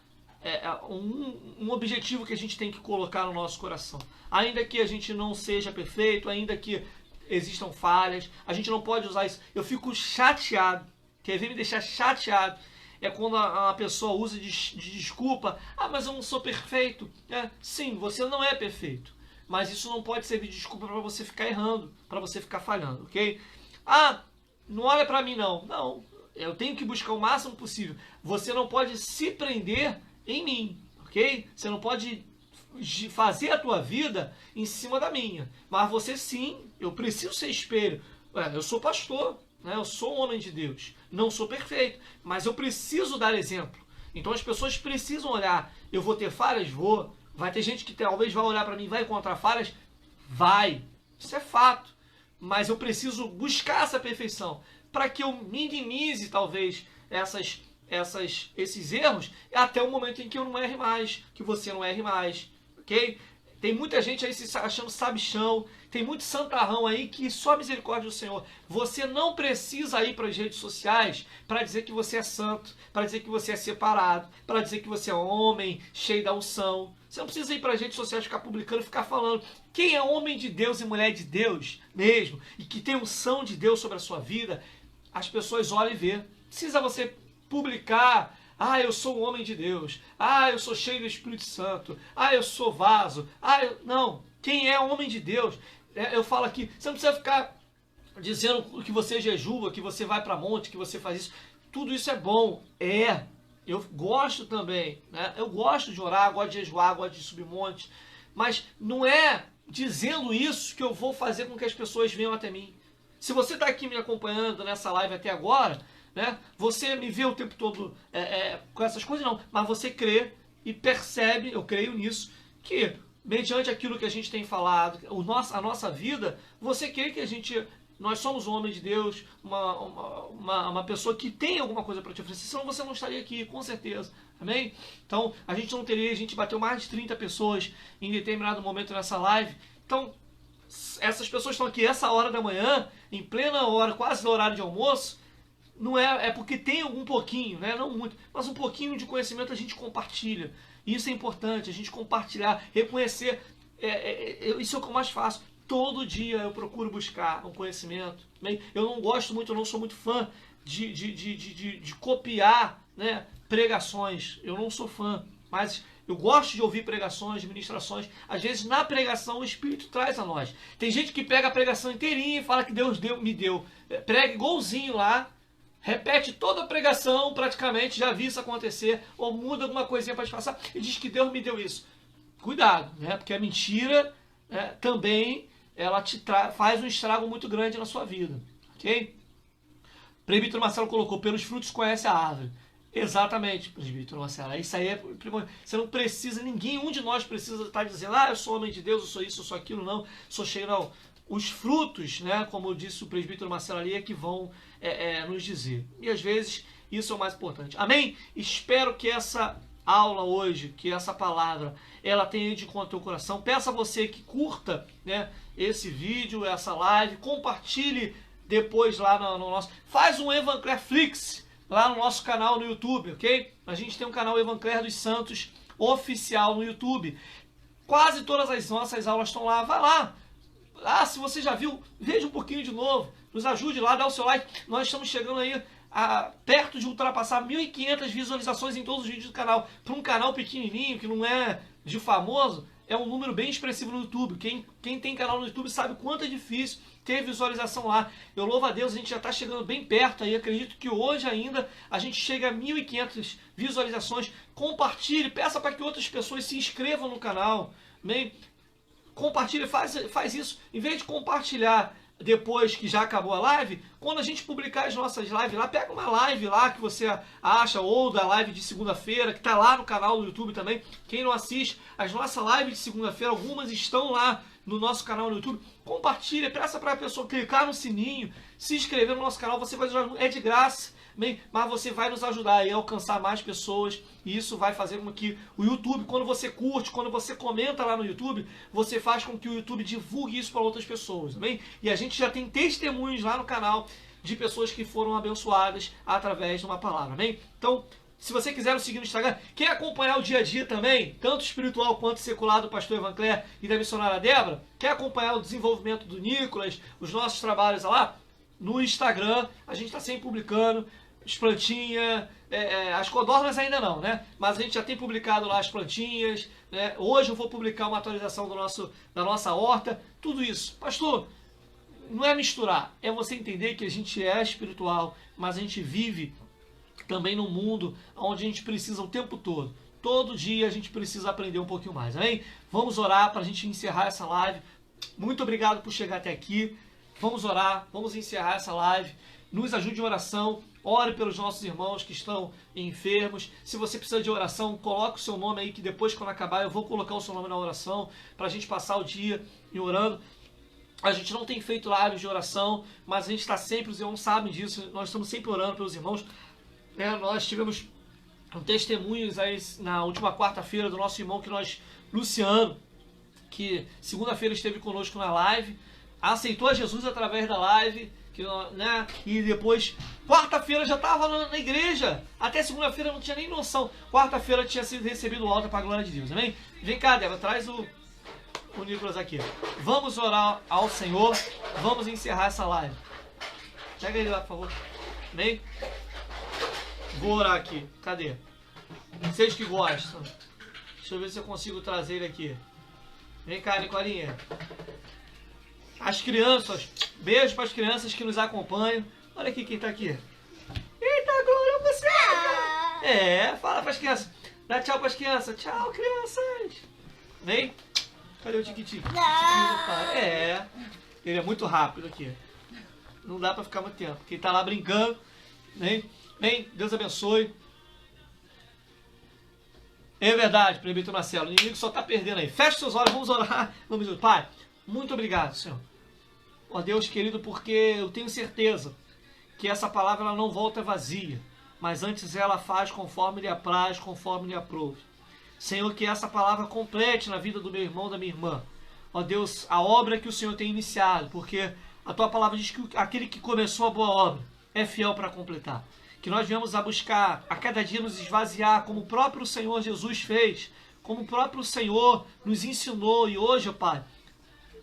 S1: um objetivo que a gente tem que colocar no nosso coração. Ainda que a gente não seja perfeito, ainda que existam falhas, a gente não pode usar isso. Eu fico chateado, quer ver me deixar chateado, é quando a pessoa usa de desculpa, mas eu não sou perfeito. Sim, você não é perfeito, mas isso não pode servir de desculpa para você ficar errando, para você ficar falhando, ok? Não olha para mim não. Não, eu tenho que buscar o máximo possível. Você não pode se prender em mim, ok? Você não pode fazer a tua vida em cima da minha. Mas você sim, eu preciso ser espelho. Eu sou pastor, né? Eu sou um homem de Deus. Não sou perfeito, mas eu preciso dar exemplo. Então as pessoas precisam olhar. Eu vou ter falhas? Vou. Vai ter gente que talvez vai olhar para mim e vai encontrar falhas? Vai. Isso é fato. Mas eu preciso buscar essa perfeição para que eu minimize talvez esses erros até o momento em que eu não erre mais, que você não erre mais, ok? Tem muita gente aí se achando sabichão, tem muito santarrão aí que só misericórdia do Senhor. Você não precisa ir para as redes sociais para dizer que você é santo, para dizer que você é separado, para dizer que você é homem cheio da unção. Você não precisa ir para as redes sociais ficar publicando, ficar falando. Quem é homem de Deus e mulher de Deus mesmo, e que tem unção de Deus sobre a sua vida, as pessoas olham e vê. Precisa você publicar, eu sou um homem de Deus, eu sou cheio do Espírito Santo, eu sou vaso, não, quem é homem de Deus, eu falo aqui, você não precisa ficar dizendo que você jejua, que você vai para monte, que você faz isso, tudo isso é bom, eu gosto também, né? Eu gosto de orar, gosto de jejuar, gosto de subir monte, mas não é dizendo isso que eu vou fazer com que as pessoas venham até mim. Se você está aqui me acompanhando nessa live até agora, né, você me vê o tempo todo com essas coisas, não, mas você crê e percebe, eu creio nisso, que mediante aquilo que a gente tem falado, a nossa vida, você crê que nós somos um homem de Deus, uma pessoa que tem alguma coisa para te oferecer, senão você não estaria aqui, com certeza. Amém? Então, a gente bateu mais de 30 pessoas em determinado momento nessa live. Então, essas pessoas estão aqui essa hora da manhã, em plena hora, quase no horário de almoço, não é porque tem algum pouquinho, né? Não muito, mas um pouquinho de conhecimento a gente compartilha. E isso é importante, a gente compartilhar, reconhecer, isso é o que eu mais faço. Todo dia eu procuro buscar um conhecimento. Eu não gosto muito, eu não sou muito fã de copiar, né, pregações. Eu não sou fã, mas eu gosto de ouvir pregações, ministrações. Às vezes na pregação o Espírito traz a nós. Tem gente que pega a pregação inteirinha e fala que Deus me deu. Prega igualzinho lá, repete toda a pregação praticamente, já vi isso acontecer, ou muda alguma coisinha para te passar e diz que Deus me deu isso. Cuidado, né? Porque a mentira também ela faz um estrago muito grande na sua vida, ok? Presbítero Marcelo colocou, pelos frutos conhece a árvore. Exatamente, presbítero Marcelo. Isso aí você não precisa, um de nós precisa estar dizendo, eu sou homem de Deus, eu sou isso, eu sou aquilo, não, sou cheio, não. Os frutos, né, como disse o presbítero Marcelo ali, é que vão nos dizer. E às vezes isso é o mais importante. Amém? Espero que essa aula hoje, que essa palavra, ela tenha de conta o teu coração. Peço a você que curta, né, esse vídeo, essa live, compartilhe depois lá no nosso... Faz um Evanclerflix lá no nosso canal no YouTube, ok? A gente tem um canal Evancler dos Santos oficial no YouTube. Quase todas as nossas aulas estão lá. Vai lá. Se você já viu, veja um pouquinho de novo. Nos ajude lá, dá o seu like. Nós estamos chegando aí perto de ultrapassar 1.500 visualizações em todos os vídeos do canal. Para um canal pequenininho, que não é de famoso, é um número bem expressivo no YouTube. Quem tem canal no YouTube sabe o quanto é difícil ter visualização lá. Eu louvo a Deus, a gente já está chegando bem perto aí. Acredito que hoje ainda a gente chega a 1.500 visualizações. Compartilhe, peça para que outras pessoas se inscrevam no canal. Amém? Compartilha, faz isso. Em vez de compartilhar depois que já acabou a live, quando a gente publicar as nossas lives lá, pega uma live lá que você acha, ou da live de segunda-feira, que está lá no canal do YouTube também. Quem não assiste, as nossas lives de segunda-feira, algumas estão lá no nosso canal no YouTube, compartilha, peça para a pessoa clicar no sininho, se inscrever no nosso canal, você vai ajudar, é de graça, bem, mas você vai nos ajudar a alcançar mais pessoas, e isso vai fazer com que o YouTube, quando você curte, quando você comenta lá no YouTube, você faz com que o YouTube divulgue isso para outras pessoas, bem? E a gente já tem testemunhos lá no canal de pessoas que foram abençoadas através de uma palavra, bem? Então, se você quiser nos seguir no Instagram, quer acompanhar o dia a dia também, tanto espiritual quanto secular do pastor Evancler e da missionária Débora, quer acompanhar o desenvolvimento do Nicolas, os nossos trabalhos lá, no Instagram, a gente está sempre publicando as plantinhas, as codornas ainda não, né? Mas a gente já tem publicado lá as plantinhas, né? Hoje eu vou publicar uma atualização da nossa horta, tudo isso. Pastor, não é misturar, é você entender que a gente é espiritual, mas a gente vive também num mundo onde a gente precisa o tempo todo. Todo dia a gente precisa aprender um pouquinho mais, amém? Vamos orar para a gente encerrar essa live. Muito obrigado por chegar até aqui. Vamos orar, vamos encerrar essa live. Nos ajude em oração. Ore pelos nossos irmãos que estão enfermos. Se você precisa de oração, coloque o seu nome aí, que depois, quando acabar, eu vou colocar o seu nome na oração, para a gente passar o dia orando. A gente não tem feito lives de oração, mas a gente está sempre, os irmãos sabem disso, nós estamos sempre orando pelos irmãos. Nós tivemos testemunhos aí na última quarta-feira do nosso irmão Luciano, que segunda-feira esteve conosco na live, aceitou a Jesus através da live, né? E depois, quarta-feira já estava na igreja, até segunda-feira não tinha nem noção, quarta-feira tinha sido recebido alta para a glória de Deus, amém? Vem cá, Débora, traz o Nicolas aqui. Vamos orar ao Senhor, vamos encerrar essa live. Pega ele lá, por favor. Amém? Vou orar aqui. Cadê? Vocês que gostam. Deixa eu ver se eu consigo trazer ele aqui. Vem cá, Nicolinha. As crianças. Beijo para as crianças que nos acompanham. Olha aqui quem tá aqui. Eita, Glória, você! Fala para as crianças. Dá tchau para as crianças. Tchau, crianças. Vem. Cadê o Tiquitinho? Ele é muito rápido aqui. Não dá para ficar muito tempo. Quem tá lá brincando. Vem. Bem, Deus abençoe. É verdade, presbítero Marcelo. O inimigo só está perdendo aí. Feche seus olhos, vamos orar. Vamos, Pai, muito obrigado, Senhor. Ó Deus querido, porque eu tenho certeza que essa palavra ela não volta vazia, mas antes ela faz conforme lhe apraz, conforme lhe aprove. Senhor, que essa palavra complete na vida do meu irmão, da minha irmã. Ó Deus, a obra que o Senhor tem iniciado, porque a tua palavra diz que aquele que começou a boa obra é fiel para completar. Que nós viemos a buscar a cada dia nos esvaziar, como o próprio Senhor Jesus fez, como o próprio Senhor nos ensinou. E hoje, ó Pai,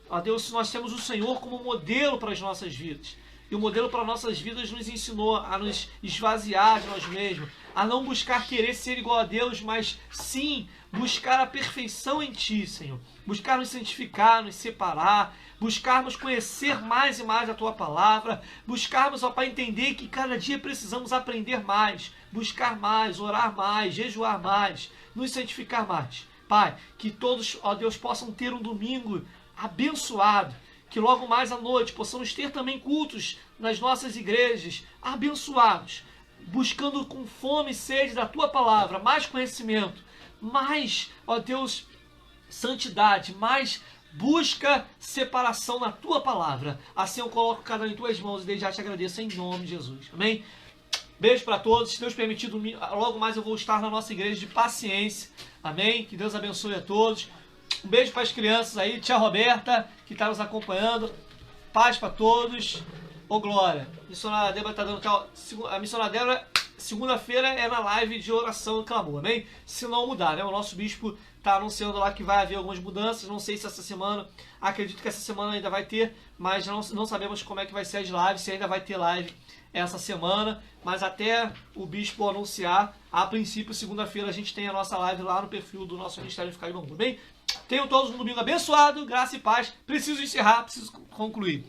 S1: ó Deus, nós temos o Senhor como modelo para as nossas vidas. E o modelo para nossas vidas nos ensinou a nos esvaziar de nós mesmos, a não buscar querer ser igual a Deus, mas sim buscar a perfeição em Ti, Senhor. Buscar nos santificar, nos separar, buscarmos conhecer mais e mais a Tua Palavra, buscarmos, ó Pai, entender que cada dia precisamos aprender mais, buscar mais, orar mais, jejuar mais, nos santificar mais. Pai, que todos, ó Deus, possam ter um domingo abençoado, que logo mais à noite possamos ter também cultos nas nossas igrejas abençoados, buscando com fome e sede da Tua Palavra, mais conhecimento, mais, ó Deus, santidade, mais busca separação na Tua Palavra. Assim eu coloco cada um em Tuas mãos e desde já te agradeço em nome de Jesus. Amém? Beijo para todos. Se Deus permitir, logo mais eu vou estar na nossa igreja de Paciência. Amém? Que Deus abençoe a todos. Um beijo para as crianças aí. Tia Roberta, que está nos acompanhando. Paz para todos. Ô Glória. A missionária Débora está dando tchau. A missionária Débora, segunda-feira, é na live de oração e clamor. Amém? Se não mudar, né? O nosso bispo está anunciando lá que vai haver algumas mudanças. Não sei se essa semana, acredito que essa semana ainda vai ter, mas não sabemos como é que vai ser as lives, se ainda vai ter live essa semana, mas até o bispo anunciar, a princípio, segunda-feira, a gente tem a nossa live lá no perfil do nosso Ministério de Bambu. Bem? Tenham todos um domingo abençoado, graça e paz. Preciso encerrar, preciso concluir.